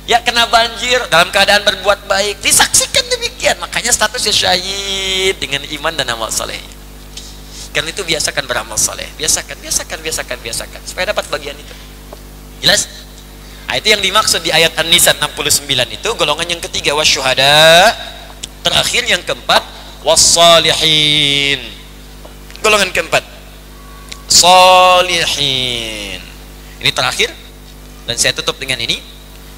ya kena banjir dalam keadaan berbuat baik, disaksikan demikian. Makanya statusnya syahid dengan iman dan amal soleh. Karena itu biasakan beramal soleh, biasakan supaya dapat bagian itu. Jelas? Nah, itu yang dimaksud di ayat An-Nisa 69 itu, golongan yang ketiga wasyuhada, terakhir yang keempat wassalihin. Golongan keempat solihin. Ini terakhir dan saya tutup dengan ini.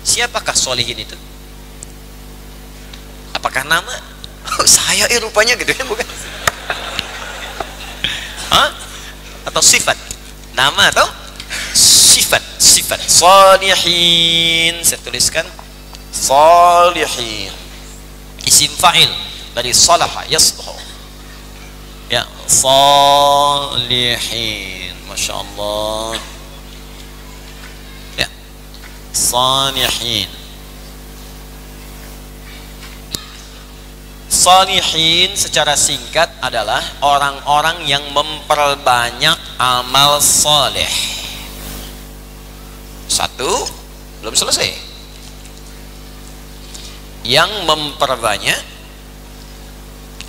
Siapakah solihin itu? Apakah nama? Oh, saya rupanya gitu ya, bukan? Hah? Atau sifat? Nama atau sifat? Sifat solihin. Saya tuliskan solihin. Isim fa'il dari salaha yasluhu. Ya, salihin. Masya Allah. Ya, salihin. Salihin secara singkat adalah orang-orang yang memperbanyak amal soleh. Satu, belum selesai. Yang memperbanyak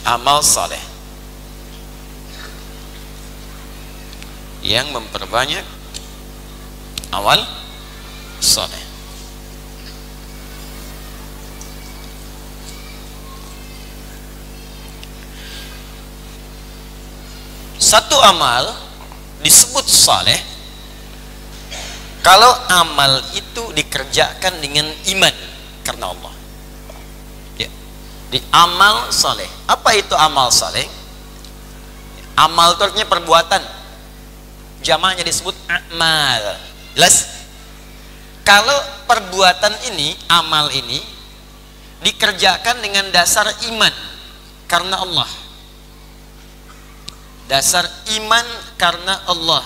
amal soleh. Yang memperbanyak amal soleh. Satu amal disebut soleh kalau amal itu dikerjakan dengan iman karena Allah. Ya. Di amal soleh. Apa itu amal soleh? Amal itu artinya perbuatan. Jamaknya disebut amal. Jelas? Kalau perbuatan ini, amal ini dikerjakan dengan dasar iman karena Allah. Dasar iman karena Allah,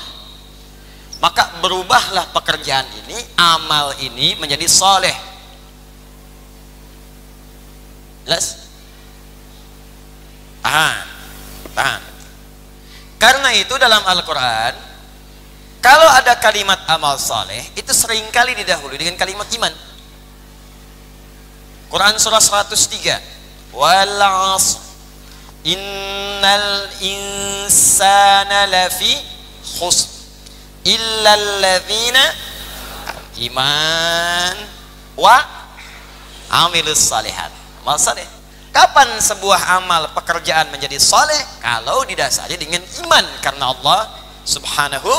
maka berubahlah pekerjaan ini, amal ini menjadi soleh. Jelas? Tahan. Karena itu dalam Al-Quran, kalau ada kalimat amal soleh, itu seringkali didahului dengan kalimat iman. Quran surah 103, wal 'asr innal insana lafi khusr illal ladzina iman wa amilus salihat. Amal saleh. Kapan sebuah amal pekerjaan menjadi saleh? Kalau didasari dengan iman karena Allah Subhanahu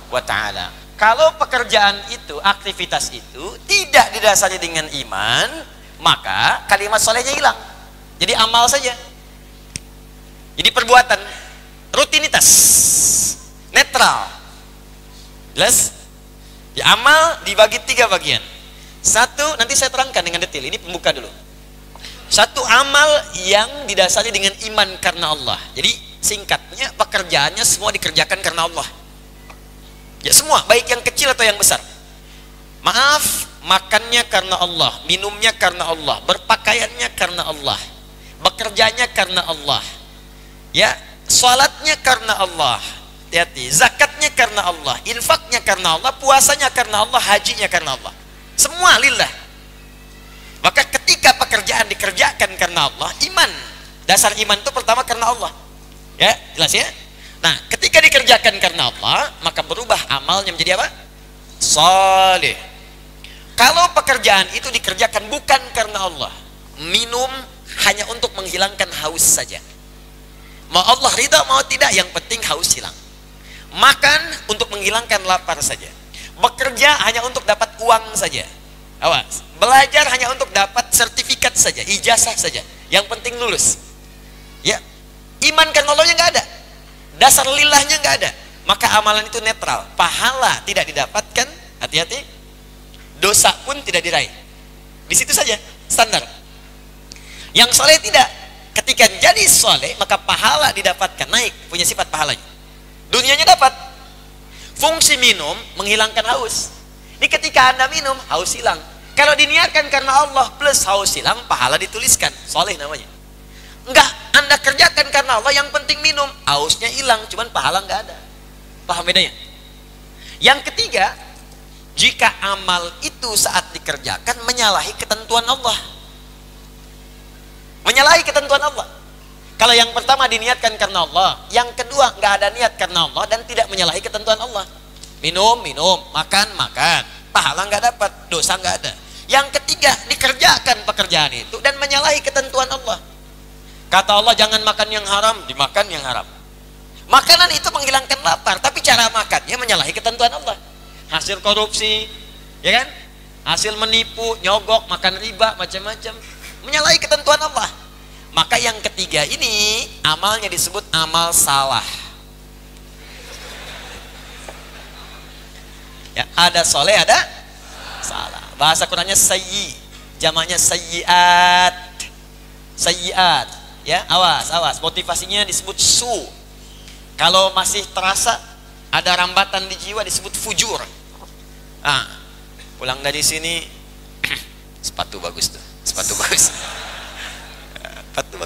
wa ta'ala. Kalau pekerjaan itu, aktivitas itu tidak didasari dengan iman, maka kalimat salehnya hilang. Jadi amal saja. Jadi perbuatan, rutinitas, netral. Jelas? Ya, amal dibagi 3 bagian. Satu, nanti saya terangkan dengan detail. Ini pembuka dulu. Satu, amal yang didasari dengan iman karena Allah. Jadi singkatnya, pekerjaannya semua dikerjakan karena Allah. Ya semua, baik yang kecil atau yang besar. Maaf, makannya karena Allah, minumnya karena Allah, berpakaiannya karena Allah, bekerjanya karena Allah. Ya, salatnya karena Allah, hati-hati, zakatnya karena Allah, infaknya karena Allah, puasanya karena Allah, hajinya karena Allah. Semua lillah. Maka ketika pekerjaan dikerjakan karena Allah, iman. Dasar iman itu pertama karena Allah. Ya, jelas ya? Nah, ketika dikerjakan karena Allah, maka berubah amalnya menjadi apa? Saleh. Kalau pekerjaan itu dikerjakan bukan karena Allah, minum hanya untuk menghilangkan haus saja. Mau Allah ridha mau tidak, yang penting haus hilang. Makan untuk menghilangkan lapar saja. Bekerja hanya untuk dapat uang saja. Awas, belajar hanya untuk dapat sertifikat saja, ijazah saja. Yang penting lulus. Ya, iman karena Allahnya nggak ada, dasar lillahnya nggak ada, maka amalan itu netral. Pahala tidak didapatkan, hati-hati. Dosa pun tidak diraih. Di situ saja standar. Yang soleh tidak. Ketika jadi soleh, maka pahala didapatkan, naik, punya sifat pahalanya. Dunianya dapat. Fungsi minum menghilangkan haus. Ini ketika Anda minum, haus hilang. Kalau diniatkan karena Allah plus haus hilang, pahala dituliskan, soleh namanya. Enggak, Anda kerjakan karena Allah, yang penting minum, hausnya hilang, cuman pahala enggak ada. Paham bedanya? Yang ketiga, jika amal itu saat dikerjakan menyalahi ketentuan Allah. Menyalahi ketentuan Allah. Kalau yang pertama diniatkan karena Allah, yang kedua nggak ada niat karena Allah dan tidak menyalahi ketentuan Allah. Minum, makan, pahala nggak dapat, dosa nggak ada. Yang ketiga, dikerjakan pekerjaan itu dan menyalahi ketentuan Allah. Kata Allah jangan makan yang haram, dimakan yang haram. Makanan itu menghilangkan lapar, tapi cara makannya menyalahi ketentuan Allah. Hasil korupsi, ya kan? Hasil menipu, nyogok, makan riba, macam-macam, menyalahi ketentuan Allah. Maka yang ketiga ini amalnya disebut amal salah. Ya, ada soleh, ada salah. Bahasa Qurannya sayyi, jamaknya sayyiat. Sayyiat, ya, awas. Motivasinya disebut su. Kalau masih terasa ada rambatan di jiwa disebut fujur. Pulang dari sini sepatu bagus tuh, sepatu bagus.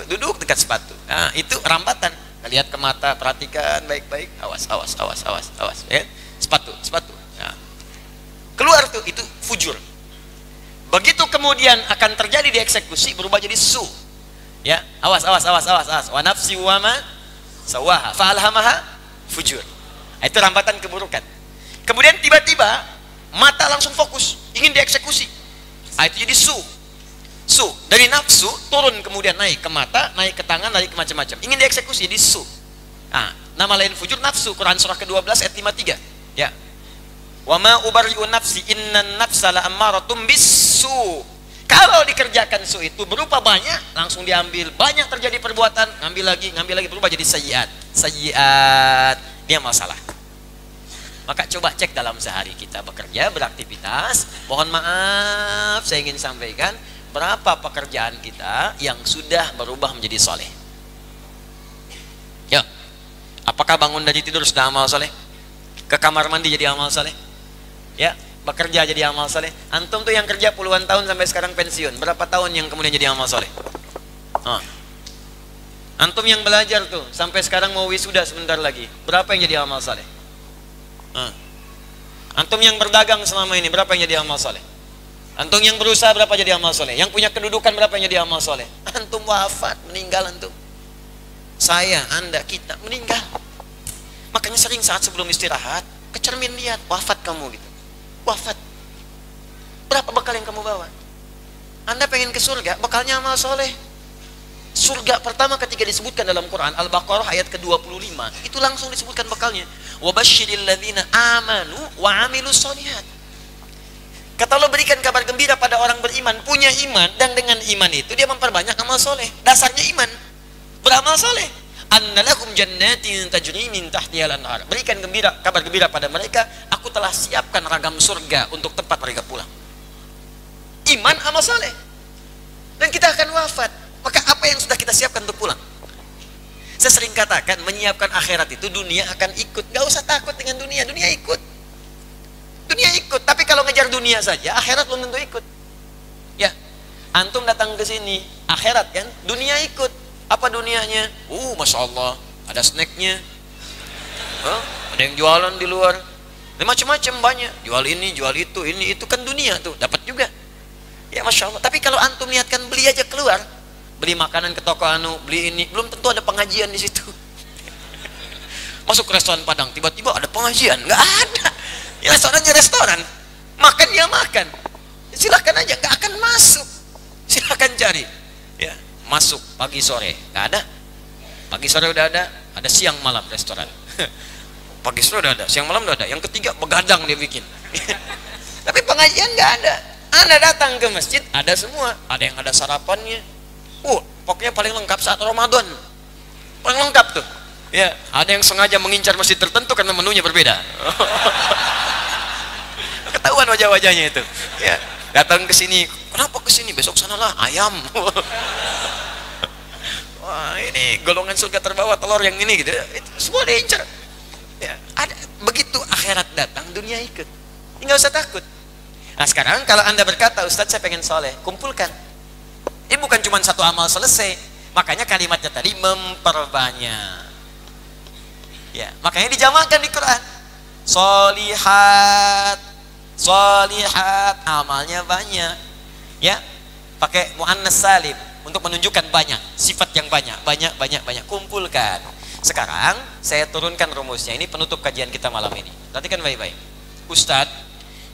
Duduk dekat sepatu. Nah, itu rambatan. Lihat ke mata, perhatikan baik-baik. Awas. Ya? Sepatu. Nah. Keluar tuh, itu fujur. Begitu kemudian akan terjadi di eksekusi, berubah jadi su. Ya, awas. Wa nafsi wa ma sawaha fa'alhamaha fujur. Itu rambatan keburukan. Kemudian tiba-tiba mata langsung fokus, ingin dieksekusi. Itu jadi su. Dari nafsu turun kemudian naik ke mata, naik ke tangan, naik ke macam-macam. Ingin dieksekusi di su. Nama lain fujur nafsu. Quran surah ke-12 ayat 53. Ya. Wa ma ubarri'u nafsi innan nafsa la'ammaratun bis-su. Kalau dikerjakan su itu berupa banyak, langsung diambil. Banyak terjadi perbuatan, ngambil lagi, berubah jadi sayyiat. Dia masalah. Maka coba cek dalam sehari kita bekerja, beraktivitas. Mohon maaf, saya ingin sampaikan, berapa pekerjaan kita yang sudah berubah menjadi soleh? Ya, apakah bangun dari tidur sudah amal soleh? Ke kamar mandi jadi amal soleh? Ya, bekerja jadi amal soleh? Antum tuh yang kerja puluhan tahun sampai sekarang pensiun, berapa tahun yang kemudian jadi amal soleh? Antum yang belajar tuh sampai sekarang mau wisuda sebentar lagi, berapa yang jadi amal soleh? Antum yang berdagang selama ini, berapa yang jadi amal soleh? Antum yang berusaha berapa jadi amal soleh? Yang punya kedudukan berapa yang jadi amal soleh? Antum wafat, meninggal antum. Saya, Anda, kita meninggal. Makanya sering saat sebelum istirahat, ke cermin lihat, wafat kamu gitu. Wafat. Berapa bekal yang kamu bawa? Anda pengen ke surga, bekalnya amal soleh. Surga pertama ketika disebutkan dalam Quran, Al-Baqarah ayat ke-25, itu langsung disebutkan bekalnya. Wabasyiril ladzina amanu wa amilus sholihat. Kata Allah, berikan kabar gembira pada orang beriman, punya iman, dan dengan iman itu dia memperbanyak amal soleh. Dasarnya iman, beramal soleh. Annalakum jannatin tajri min tahtihal anhar. Berikan kabar gembira pada mereka, aku telah siapkan ragam surga untuk tempat mereka pulang. Iman, amal soleh. Dan kita akan wafat. Maka apa yang sudah kita siapkan untuk pulang? Saya sering katakan, menyiapkan akhirat itu dunia akan ikut. Gak usah takut dengan dunia, dunia ikut. Dunia ikut, tapi kalau ngejar dunia saja, akhirat belum tentu ikut. Ya, antum datang ke sini, akhirat kan, dunia ikut. Apa dunianya? Masya Allah, ada snacknya. Ada yang jualan di luar. Macam-macam banyak. Jual ini, jual itu, ini itu kan dunia tuh, dapat juga. Ya Masya Allah. Tapi kalau antum niatkan beli aja keluar, beli makanan ke toko beli ini, belum tentu ada pengajian di situ. Masuk ke restoran Padang, tiba-tiba ada pengajian, nggak ada. Ya, restoran, makan ya makan. Silahkan aja, nggak akan masuk. Silahkan cari. Ya, masuk pagi sore, nggak ada. Pagi sore udah ada siang malam restoran. Pagi sore udah ada, siang malam udah ada. Yang ketiga begadang dia bikin. Tapi pengajian nggak ada. Anda datang ke masjid, ada semua. Ada yang ada sarapannya. Pokoknya paling lengkap saat Ramadan. Paling lengkap tuh. Ya, ada yang sengaja mengincar masjid tertentu karena menunya berbeda. Ketahuan wajah-wajahnya itu. Ya, datang ke sini, kenapa ke sini? Besok sanalah ayam. Wah, ini golongan surga terbawah telur yang ini gitu. Itu semua diincar. Ya, ada begitu akhirat datang, dunia ikut. Enggak usah takut. Nah sekarang kalau Anda berkata, Ustadz saya pengen soleh, kumpulkan. Ini bukan cuma satu amal selesai. Makanya kalimatnya tadi memperbanyak. Ya, makanya dijamakan di Quran. Solihat, solihat, amalnya banyak. Ya, pakai muannas salim untuk menunjukkan banyak, sifat yang banyak, banyak, kumpulkan. Sekarang saya turunkan rumusnya. Ini penutup kajian kita malam ini. Perhatikan baik-baik. Ustadz,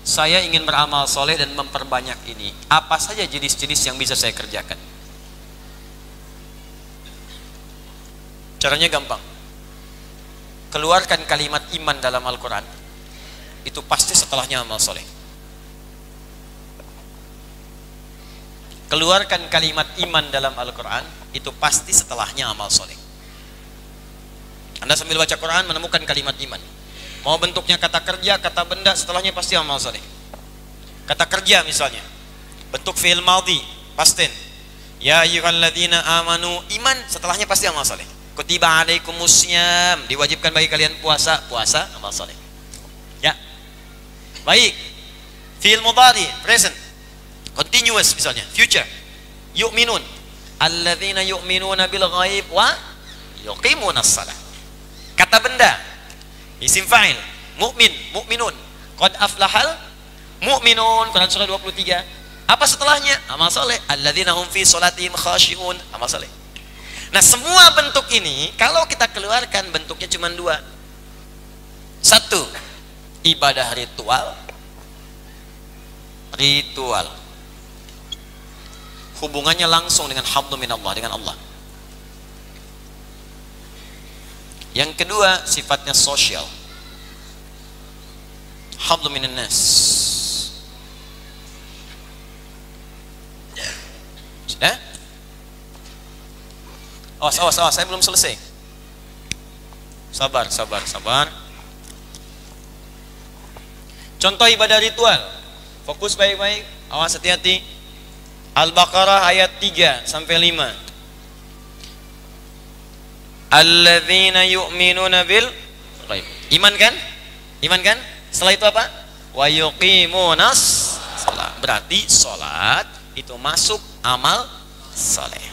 saya ingin beramal soleh dan memperbanyak ini. Apa saja jenis-jenis yang bisa saya kerjakan? Caranya gampang. Keluarkan kalimat iman dalam Al-Quran. Itu pasti setelahnya amal soleh. Keluarkan kalimat iman dalam Al-Quran. Itu pasti setelahnya amal soleh. Anda sambil baca Quran menemukan kalimat iman. Mau bentuknya kata kerja, kata benda, setelahnya pasti amal soleh. Kata kerja misalnya, bentuk fi'il madhi, past tense. Ya ayyuhalladzina amanu, iman, setelahnya pasti amal soleh. Kutiba alaikumussyam, diwajibkan bagi kalian puasa, amal soleh. Ya, baik. Fi'il mudhari, present, continuous misalnya, future. Yu'minun, alladzina yu'minuna bil ghaib wa yuqimunas shalah. Kata benda, isim fa'il, mu'min, mu'minun. Qad aflahal mu'minun, Quran surah 23. Apa setelahnya? Amal soleh. Alladzina hum fi sholatihim khashi'un, amal soleh. Nah semua bentuk ini kalau kita keluarkan bentuknya cuma dua. Satu, ibadah ritual. Ritual. Hubungannya langsung dengan hablu minallah, dengan Allah. Yang kedua, sifatnya sosial. Hablu minan nas. Sudah? Awas, saya belum selesai. Sabar. Contoh ibadah ritual. Fokus baik-baik, awas hati-hati. Al-Baqarah ayat 3 sampai 5. Alladzina yu'minuna bil ghaib. Iman kan? Setelah itu apa? Wa yuqimunas shalah. Berarti salat itu masuk amal saleh.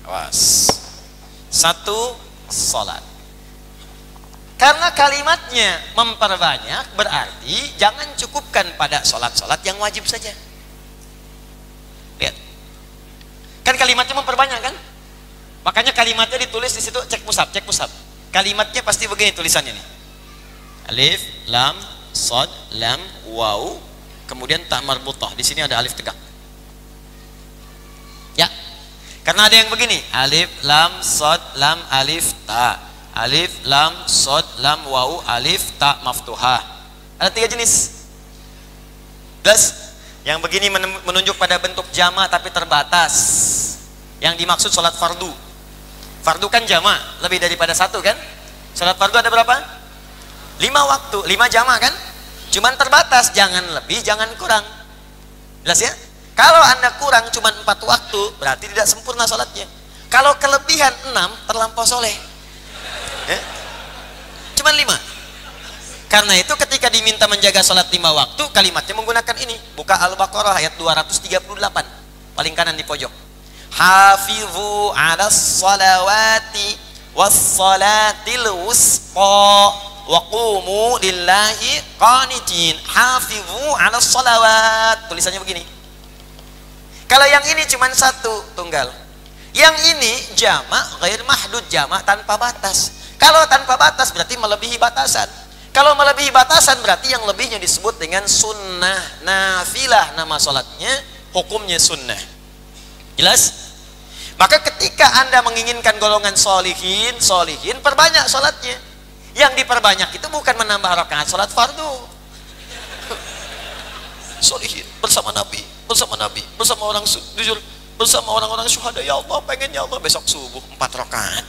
Awas. Satu, salat. Karena kalimatnya memperbanyak, berarti jangan cukupkan pada salat-salat yang wajib saja. Lihat. Kan kalimatnya memperbanyak kan? Makanya kalimatnya ditulis di situ, cek mushaf. Kalimatnya pasti begini tulisannya nih. Alif, lam, shad, lam, waw, kemudian ta marbutah. Di sini ada alif tegak. Ya. Karena ada yang begini, alif, lam, shad, lam, alif, ta. Alif, lam, shad, lam, waw, alif, ta maftuhah. Ada 3 jenis. Plus yang begini menunjuk pada bentuk jama tapi terbatas. Yang dimaksud salat fardu. Fardu kan jama, lebih daripada 1 kan? Salat fardu ada berapa? 5 waktu, 5 jama kan? Cuman terbatas, jangan lebih, jangan kurang. Jelas ya? Kalau Anda kurang cuman 4 waktu, berarti tidak sempurna salatnya. Kalau kelebihan 6, terlampau soleh. Ya? Cuman 5. Karena itu ketika diminta menjaga salat 5 waktu, kalimatnya menggunakan ini. Buka Al-Baqarah ayat 238, paling kanan di pojok. Hafizu 'alas salawati was salatil wusta wa qumu lillahi qanitin. Hafizu 'alas salawat. Tulisannya begini. Kalau yang ini cuma 1 tunggal. Yang ini jamak ghair mahdud, jamak tanpa batas. Kalau tanpa batas berarti melebihi batasan. Kalau melebihi batasan berarti yang lebihnya disebut dengan sunnah nafilah, nama salatnya hukumnya sunnah. Jelas? Maka ketika Anda menginginkan golongan solihin, perbanyak salatnya. Yang diperbanyak itu bukan menambah rakaat salat fardu. solihin, bersama Nabi, bersama orang jujur, bersama orang-orang syuhada. Ya Allah, pengen ya Allah besok subuh 4 rakaat.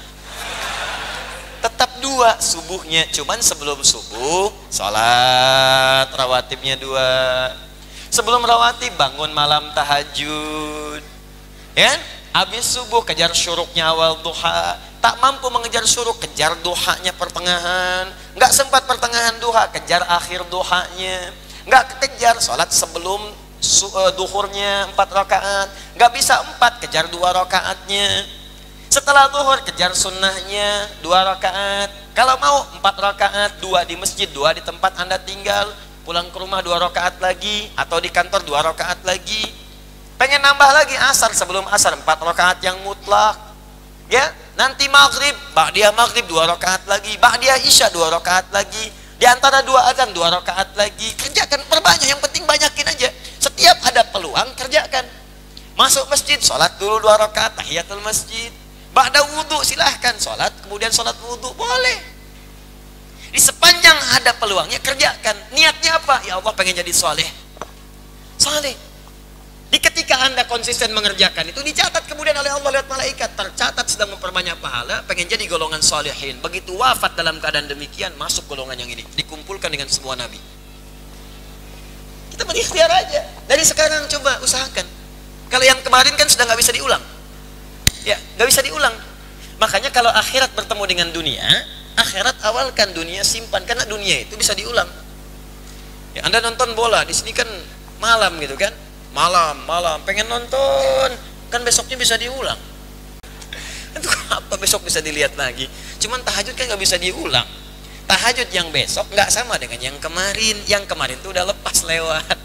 Tetap 2 subuhnya, cuman sebelum subuh sholat rawatibnya 2. Sebelum rawatib bangun malam tahajud. Ya, habis subuh kejar syuruknya awal duha. Tak mampu mengejar syuruk, kejar duhanya pertengahan. Nggak sempat pertengahan duha, kejar akhir duhanya. Nggak kejar sholat sebelum duhurnya 4 rakaat. Nggak bisa 4, kejar 2 rakaatnya. Setelah duhur kejar sunnahnya 2 rakaat. Kalau mau 4 rakaat, 2 di masjid, 2 di tempat Anda tinggal. Pulang ke rumah 2 rakaat lagi, atau di kantor 2 rakaat lagi. Pengen nambah lagi asar, sebelum asar 4 rakaat yang mutlak. Ya, nanti maghrib, ba'diyah maghrib 2 rakaat lagi, ba'diyah isya 2 rakaat lagi. Di antara 2 azan 2 rakaat lagi. Kerjakan, perbanyak, yang penting banyakin aja. Setiap ada peluang kerjakan. Masuk masjid, sholat dulu 2 rakaat tahiyatul masjid. Ba'da wudhu silahkan sholat, kemudian sholat wudhu boleh. Di sepanjang ada peluangnya kerjakan. Niatnya apa? Ya Allah pengen jadi soleh. Soleh. Di ketika Anda konsisten mengerjakan itu dicatat kemudian oleh Allah lewat malaikat, tercatat sedang memperbanyak pahala, pengen jadi golongan solehin. Begitu wafat dalam keadaan demikian, masuk golongan yang ini, dikumpulkan dengan semua nabi. Kita berikhtiar aja. Dari sekarang coba usahakan. Kalau yang kemarin kan sudah nggak bisa diulang. Ya, nggak bisa diulang. Makanya kalau akhirat bertemu dengan dunia, akhirat awalkan, dunia simpan, karena dunia itu bisa diulang. Ya, Anda nonton bola di sini kan malam gitu kan, malam pengen nonton, kan besoknya bisa diulang. Itu apa besok bisa dilihat lagi? Cuman tahajud kan nggak bisa diulang. Tahajud yang besok nggak sama dengan yang kemarin. Yang kemarin tuh udah lepas lewat.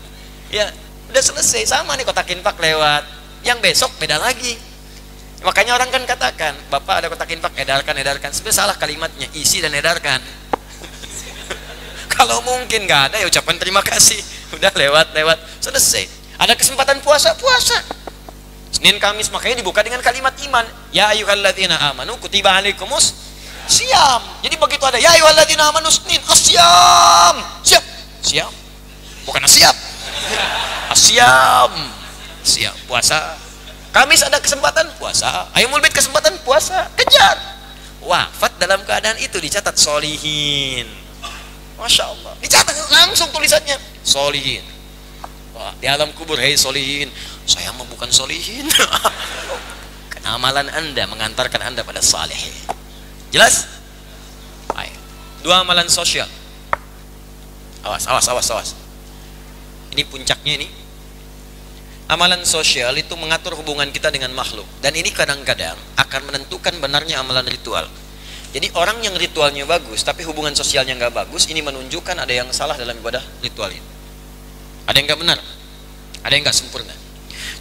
Ya, udah selesai, sama nih kotak infak lewat. Yang besok beda lagi. Makanya orang kan katakan, Bapak ada kotak infak, edarkan. Sebenarnya salah kalimatnya, isi dan edarkan. Kalau mungkin nggak ada ya ucapan terima kasih. Udah lewat, selesai. Ada kesempatan puasa. Senin Kamis, makanya dibuka dengan kalimat iman. Ya ayyuhalladzina amanu kutiba alaikumus syiyam. Jadi begitu ada ya ayyuhalladzina amanu Senin asyam. Siap. Bukan siap. Asyam. Siap puasa. Kamis ada kesempatan puasa, Ayyamul Bid kesempatan puasa, kejar. Wafat dalam keadaan itu dicatat solihin. Masya Allah, dicatat langsung tulisannya solihin. Wah, di alam kubur, hei solihin, saya mah bukan solihin. Karena amalan Anda mengantarkan Anda pada saleh. Jelas? Baik. 2 amalan sosial. Awas. Ini puncaknya ini. Amalan sosial itu mengatur hubungan kita dengan makhluk. Dan ini kadang-kadang akan menentukan benarnya amalan ritual. Jadi orang yang ritualnya bagus, tapi hubungan sosialnya nggak bagus, ini menunjukkan ada yang salah dalam ibadah ritual ini. Ada yang nggak benar, ada yang nggak sempurna.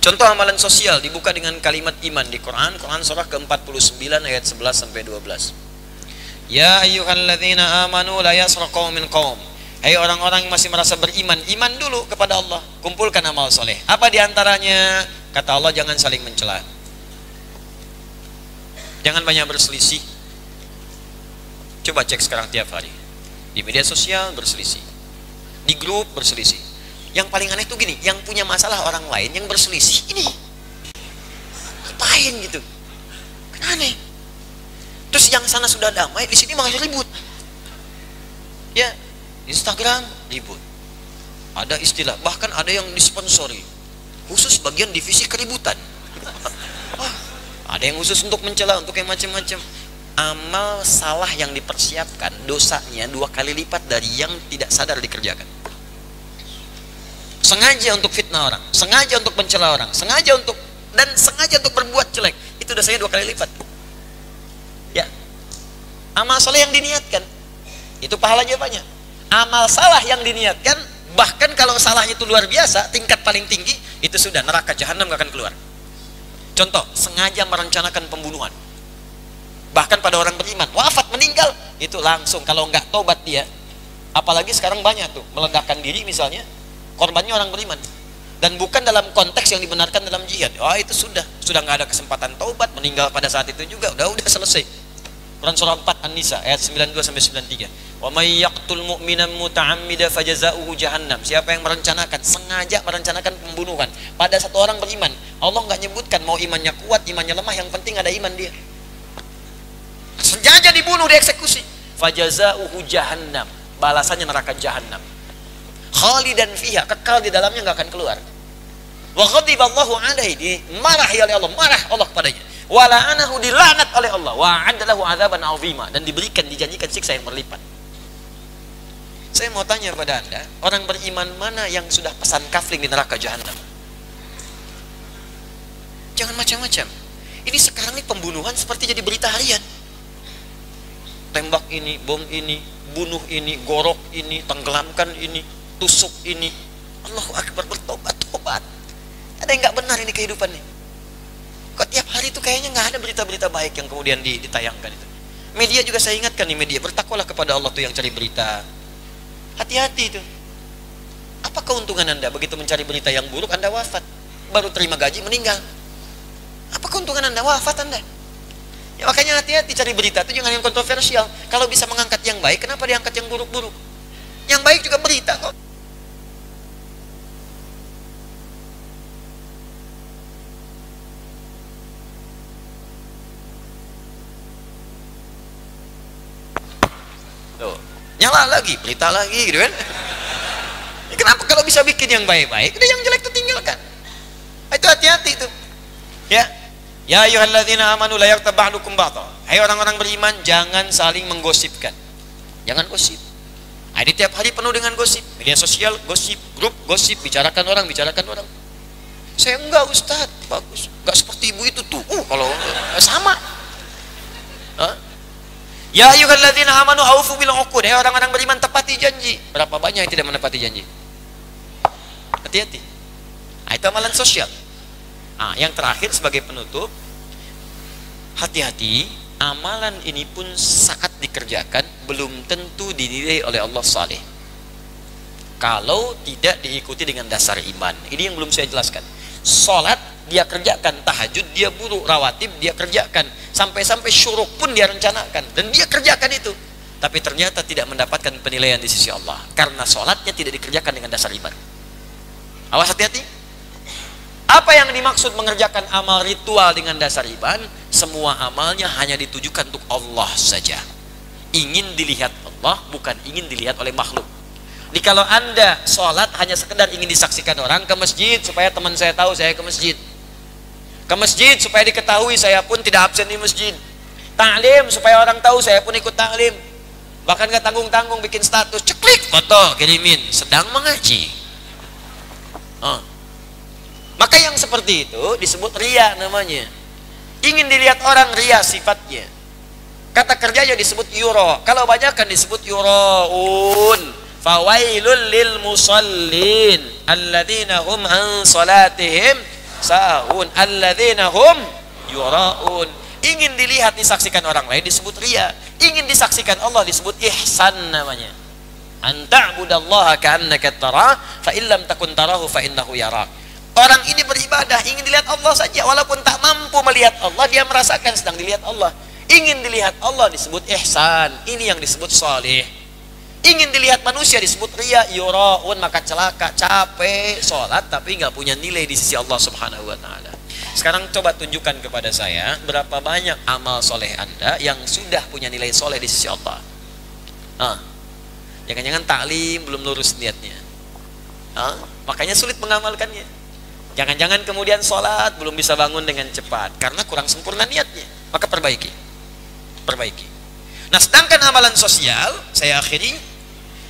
Contoh amalan sosial dibuka dengan kalimat iman di Quran surah ke-49 ayat 11-12. Ya ayyuhalladzina amanu la yasra qaumin qaum. Hai orang-orang yang masih merasa beriman, iman dulu kepada Allah, kumpulkan amal soleh. Apa diantaranya? Kata Allah, jangan saling mencela, jangan banyak berselisih. Coba cek sekarang tiap hari di media sosial berselisih, di grup berselisih. Yang paling aneh tuh gini, yang punya masalah orang lain yang berselisih ini ngapain gitu, kan aneh. Terus yang sana sudah damai, di sini malah ribut. Ya, Instagram ribut. Ada istilah, bahkan ada yang disponsori khusus bagian divisi keributan. Ada yang khusus untuk mencela, untuk yang macam-macam. Amal salah yang dipersiapkan, dosanya 2 kali lipat dari yang tidak sadar dikerjakan. Sengaja untuk fitnah orang, sengaja untuk mencela orang, sengaja untuk berbuat jelek, itu dosanya 2 kali lipat. Ya, amal soleh yang diniatkan itu pahalanya banyak. Amal salah yang diniatkan, bahkan kalau salahnya itu luar biasa, tingkat paling tinggi, itu sudah neraka jahanam gak akan keluar. Contoh, sengaja merencanakan pembunuhan, bahkan pada orang beriman, wafat meninggal, itu langsung kalau nggak tobat dia. Apalagi sekarang banyak tuh meledakkan diri misalnya, korbannya orang beriman, dan bukan dalam konteks yang dibenarkan dalam jihad. Itu sudah nggak ada kesempatan taubat, meninggal pada saat itu juga, udah selesai. Quran surah 4 An-Nisa ayat 92-93. Wa may yaqtul mu'minan muta'ammida fajaza'uhu jahannam. Siapa yang merencanakan, sengaja merencanakan pembunuhan pada satu orang beriman, Allah nggak nyebutkan mau imannya kuat, imannya lemah, yang penting ada iman dia. Sengaja dibunuh, dieksekusi. Fajaza'uhu jahannam. Balasannya neraka jahannam. Khalidan fiha, kekal di dalamnya, nggak akan keluar. Wa ghadiballahu alaihi, dimarahi oleh Allah, marah Allah kepadanya. Wa la'anahu, dilaknat oleh Allah. Wa a'addalahu 'adzaban 'azima, dan diberikan, dijanjikan siksa yang berlipat. Saya mau tanya pada Anda, orang beriman mana yang sudah pesan kafling di neraka jahanam? Jangan macam-macam. Ini sekarang ini pembunuhan seperti jadi berita harian. Tembak ini, bom ini, bunuh ini, gorok ini, tenggelamkan ini, tusuk ini. Allahu Akbar, bertobat, tobat. Ada yang nggak benar ini kehidupan ini. Kok tiap hari itu kayaknya nggak ada berita-berita baik yang kemudian ditayangkan itu. Media juga saya ingatkan nih, media, bertakwalah kepada Allah tuh yang cari berita. Hati-hati itu. Apa keuntungan Anda begitu mencari berita yang buruk, Anda wafat, baru terima gaji meninggal? Apa keuntungan Anda wafat Anda? Ya makanya hati-hati cari berita itu, jangan yang kontroversial. Kalau bisa mengangkat yang baik, kenapa diangkat yang buruk-buruk? Yang baik juga berita kok. Tuh, nyala lagi, berita lagi gitu kan. Kenapa kalau bisa bikin yang baik-baik, udah yang jelek itu tinggalkan. Itu hati-hati itu. Ya. Ya ayyuhalladzina amanu la yaghtab ba'dukum ba'dha. Hai orang-orang beriman, jangan saling menggosipkan. Jangan gosip. Ini tiap hari penuh dengan gosip. Media sosial gosip, grup gosip, bicarakan orang. Saya enggak, Ustaz. Bagus. Enggak seperti ibu itu tuh. Kalau sama. Ya ayyuhalladzina amanu aufu bil uqud. Hai orang-orang beriman, tepati janji. Berapa banyak yang tidak menepati janji? Hati-hati. Itu amalan sosial. Yang terakhir sebagai penutup, hati-hati, amalan ini pun saat dikerjakan belum tentu dinilai oleh Allah saleh kalau tidak diikuti dengan dasar iman. Ini yang belum saya jelaskan. Sholat dia kerjakan, tahajud dia buruk, rawatib dia kerjakan, sampai-sampai syuruk pun dia rencanakan dan dia kerjakan itu, tapi ternyata tidak mendapatkan penilaian di sisi Allah karena sholatnya tidak dikerjakan dengan dasar iman. Awas, hati-hati. Apa yang dimaksud mengerjakan amal ritual dengan dasar iman? Semua amalnya hanya ditujukan untuk Allah saja. Ingin dilihat Allah, bukan ingin dilihat oleh makhluk. Jadi kalau Anda sholat hanya sekedar ingin disaksikan orang, ke masjid supaya teman saya tahu saya ke masjid. Ke masjid supaya diketahui saya pun tidak absen di masjid. Ta'lim supaya orang tahu saya pun ikut ta'lim. Bahkan gak tanggung-tanggung bikin status, ceklik foto kirimin, sedang mengaji. Maka yang seperti itu disebut riya namanya. Ingin dilihat orang, riya sifatnya. Kata kerjanya disebut yura. Kalau banyak kan disebut yuraun. Fawailul lil musallin alladzina hum an salatihim sahun alladzina hum yuraun. Ingin dilihat, disaksikan orang lain disebut riya. Ingin disaksikan Allah disebut ihsan namanya. Anta'budallaha ka'annaka tarah fa illam takun tarahu fa innahu yarak. Orang ini beribadah ingin dilihat Allah saja, walaupun tak mampu melihat Allah, dia merasakan sedang dilihat Allah. Ingin dilihat Allah disebut ihsan, ini yang disebut salih. Ingin dilihat manusia disebut riya, yuraun, maka celaka, capek sholat tapi nggak punya nilai di sisi Allah Subhanahu wa taala. Sekarang coba tunjukkan kepada saya berapa banyak amal soleh Anda yang sudah punya nilai soleh di sisi Allah. Jangan-jangan taklim belum lurus niatnya. Makanya sulit mengamalkannya. Jangan-jangan kemudian sholat belum bisa bangun dengan cepat karena kurang sempurna niatnya. Maka perbaiki. Nah, sedangkan amalan sosial, saya akhiri,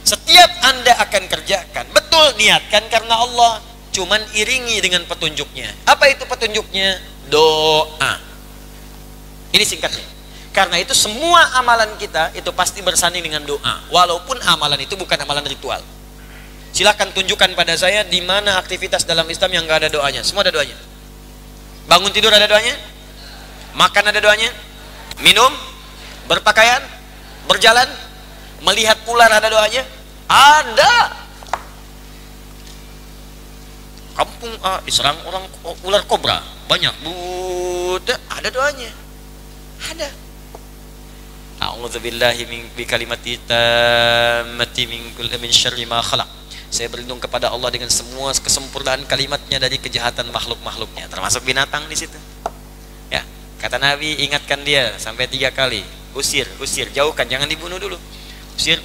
setiap Anda akan kerjakan, betul niatkan karena Allah, cuman iringi dengan petunjuknya. Apa itu petunjuknya? Doa. Ini singkatnya. Karena itu semua amalan kita itu pasti bersanding dengan doa, walaupun amalan itu bukan amalan ritual. Silakan tunjukkan pada saya di mana aktivitas dalam Islam yang nggak ada doanya. Semua ada doanya. Bangun tidur ada doanya, makan ada doanya, minum, berpakaian, berjalan, melihat ular ada doanya. Ada. Kampung A diserang orang ular kobra banyak, ada doanya. Ada. A'udzubillahi bi kalimati tammati min syarri ma khalaq. Saya berlindung kepada Allah dengan semua kesempurnaan kalimatnya dari kejahatan makhluk-makhluknya, termasuk binatang di situ. Ya, kata Nabi, ingatkan dia sampai 3 kali. Usir, jauhkan, jangan dibunuh dulu. Usir.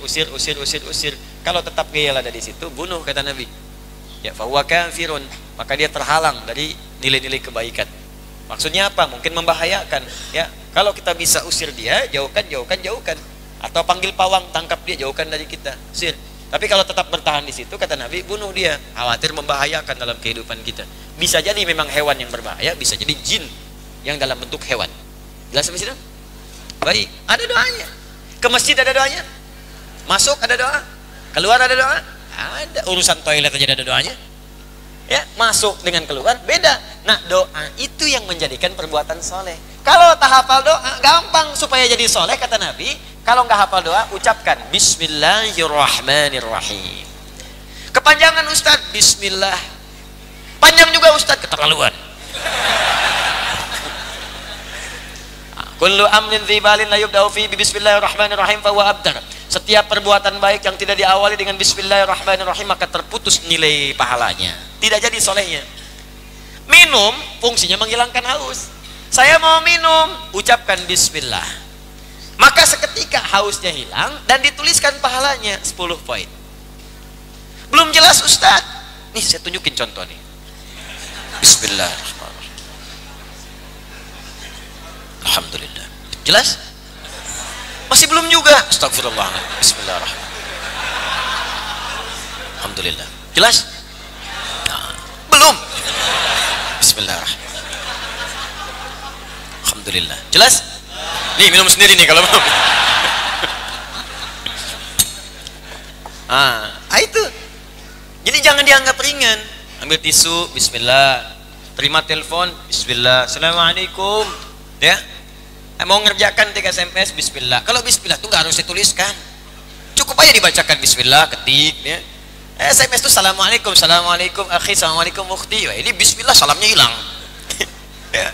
Kalau tetap dia ada di situ, bunuh, kata Nabi. Ya, fahuwa kafirun, maka dia terhalang dari nilai-nilai kebaikan. Maksudnya apa? Mungkin membahayakan. Ya, kalau kita bisa usir dia, jauhkan. Atau panggil pawang, tangkap dia, jauhkan dari kita. Usir. Tapi kalau tetap bertahan di situ, kata Nabi, bunuh dia. Khawatir membahayakan dalam kehidupan kita. Bisa jadi memang hewan yang berbahaya, bisa jadi jin yang dalam bentuk hewan. Jelas sampai situ? Baik, ada doanya. Ke masjid ada doanya. Masuk ada doa. Keluar ada doa. Ada. Urusan toilet aja ada doanya. Ya, masuk dengan keluar beda. Nah, doa itu yang menjadikan perbuatan soleh. Kalau tak hafal doa, gampang supaya jadi soleh, kata Nabi. Kalau nggak hafal doa, ucapkan Bismillahirrahmanirrahim. Kepanjangan Ustaz, Bismillah. Panjang juga Ustaz, keterlaluan. Kullu amrin dzibalin la yubda'u fi bismillahirrahmanirrahim fa huwa abtar. Setiap perbuatan baik yang tidak diawali dengan bismillahirrahmanirrahim maka terputus nilai pahalanya. Tidak jadi solehnya. Minum fungsinya menghilangkan haus. Saya mau minum, ucapkan bismillah. Maka seketika hausnya hilang dan dituliskan pahalanya 10 poin. Belum jelas Ustaz. Nih saya tunjukin contoh nih. Bismillahirrahmanirrahim. Alhamdulillah. Jelas? Masih belum juga. Astagfirullah. Bismillahirrahmanirrahim. Alhamdulillah. Jelas? Nah, belum. Bismillahirrahmanirrahim. Alhamdulillah. Jelas? Nih minum sendiri nih kalau belum. Itu. Jadi jangan dianggap ringan. Ambil tisu, bismillah. Terima telepon, bismillah. Assalamualaikum. Ya. Mau ngerjakan 3 SMS, bismillah. Kalau bismillah itu nggak harus dituliskan. Cukup aja dibacakan bismillah, ketik ya. SMS itu assalamualaikum, akhi, assalamualaikum ukhti. Ini bismillah salamnya hilang. Ya.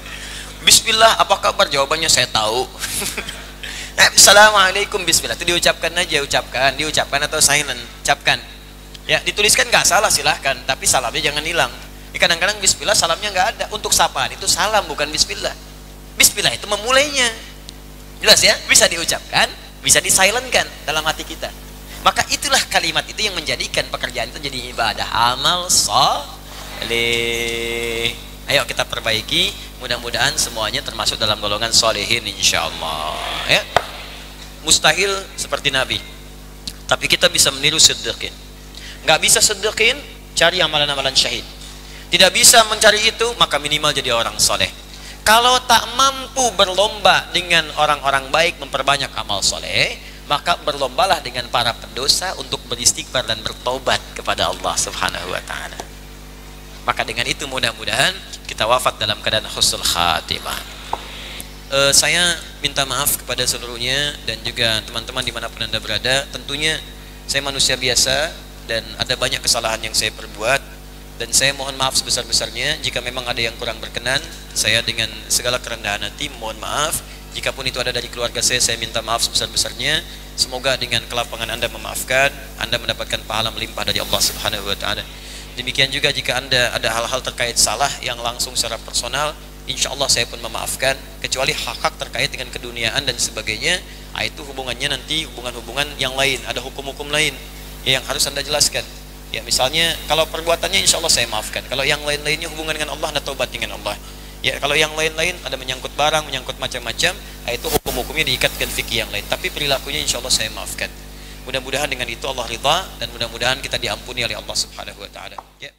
Bismillah, apa kabar? Jawabannya saya tahu. Assalamualaikum, bismillah. Itu diucapkan aja, diucapkan atau silent, ucapkan. Ya, dituliskan nggak salah silahkan, tapi salamnya jangan hilang. Kadang-kadang bismillah salamnya nggak ada. Untuk sapaan itu salam bukan bismillah. Bismillah itu memulainya. Jelas ya? Bisa diucapkan, bisa disilentkan dalam hati kita. Maka itulah kalimat itu yang menjadikan pekerjaan itu jadi ibadah, amal soleh. Ayo kita perbaiki, mudah-mudahan semuanya termasuk dalam golongan solehin insyaallah. Ya. Mustahil seperti Nabi, tapi kita bisa meniru siddiqin. Nggak bisa siddiqin, cari amalan-amalan syahid. Tidak bisa mencari itu, maka minimal jadi orang soleh. Kalau tak mampu berlomba dengan orang-orang baik memperbanyak amal soleh, maka berlombalah dengan para pendosa untuk beristighfar dan bertobat kepada Allah Subhanahu wa ta'ala. Maka dengan itu mudah-mudahan kita wafat dalam keadaan husnul khatimah. Saya minta maaf kepada seluruhnya dan juga teman-teman dimanapun Anda berada. Tentunya saya manusia biasa dan ada banyak kesalahan yang saya perbuat. Dan saya mohon maaf sebesar-besarnya jika memang ada yang kurang berkenan. Saya dengan segala kerendahan hati mohon maaf. Jikapun itu ada dari keluarga saya minta maaf sebesar-besarnya. Semoga dengan kelapangan Anda memaafkan, Anda mendapatkan pahala melimpah dari Allah Subhanahu wa ta'ala. Demikian juga jika Anda ada hal-hal terkait salah yang langsung secara personal, insya Allah saya pun memaafkan. Kecuali hak-hak terkait dengan keduniaan dan sebagainya, itu hubungannya nanti hubungan-hubungan yang lain. Ada hukum-hukum lain yang harus Anda jelaskan. Ya misalnya kalau perbuatannya insya Allah saya maafkan. Kalau yang lain-lainnya hubungan dengan Allah, Anda taubat dengan Allah. Ya kalau yang lain-lain ada menyangkut barang, menyangkut macam-macam, itu hukum-hukumnya diikatkan fikih yang lain. Tapi perilakunya insya Allah saya maafkan. Mudah-mudahan dengan itu Allah ridha dan mudah-mudahan kita diampuni oleh Allah Subhanahu wa ta'ala. Ya.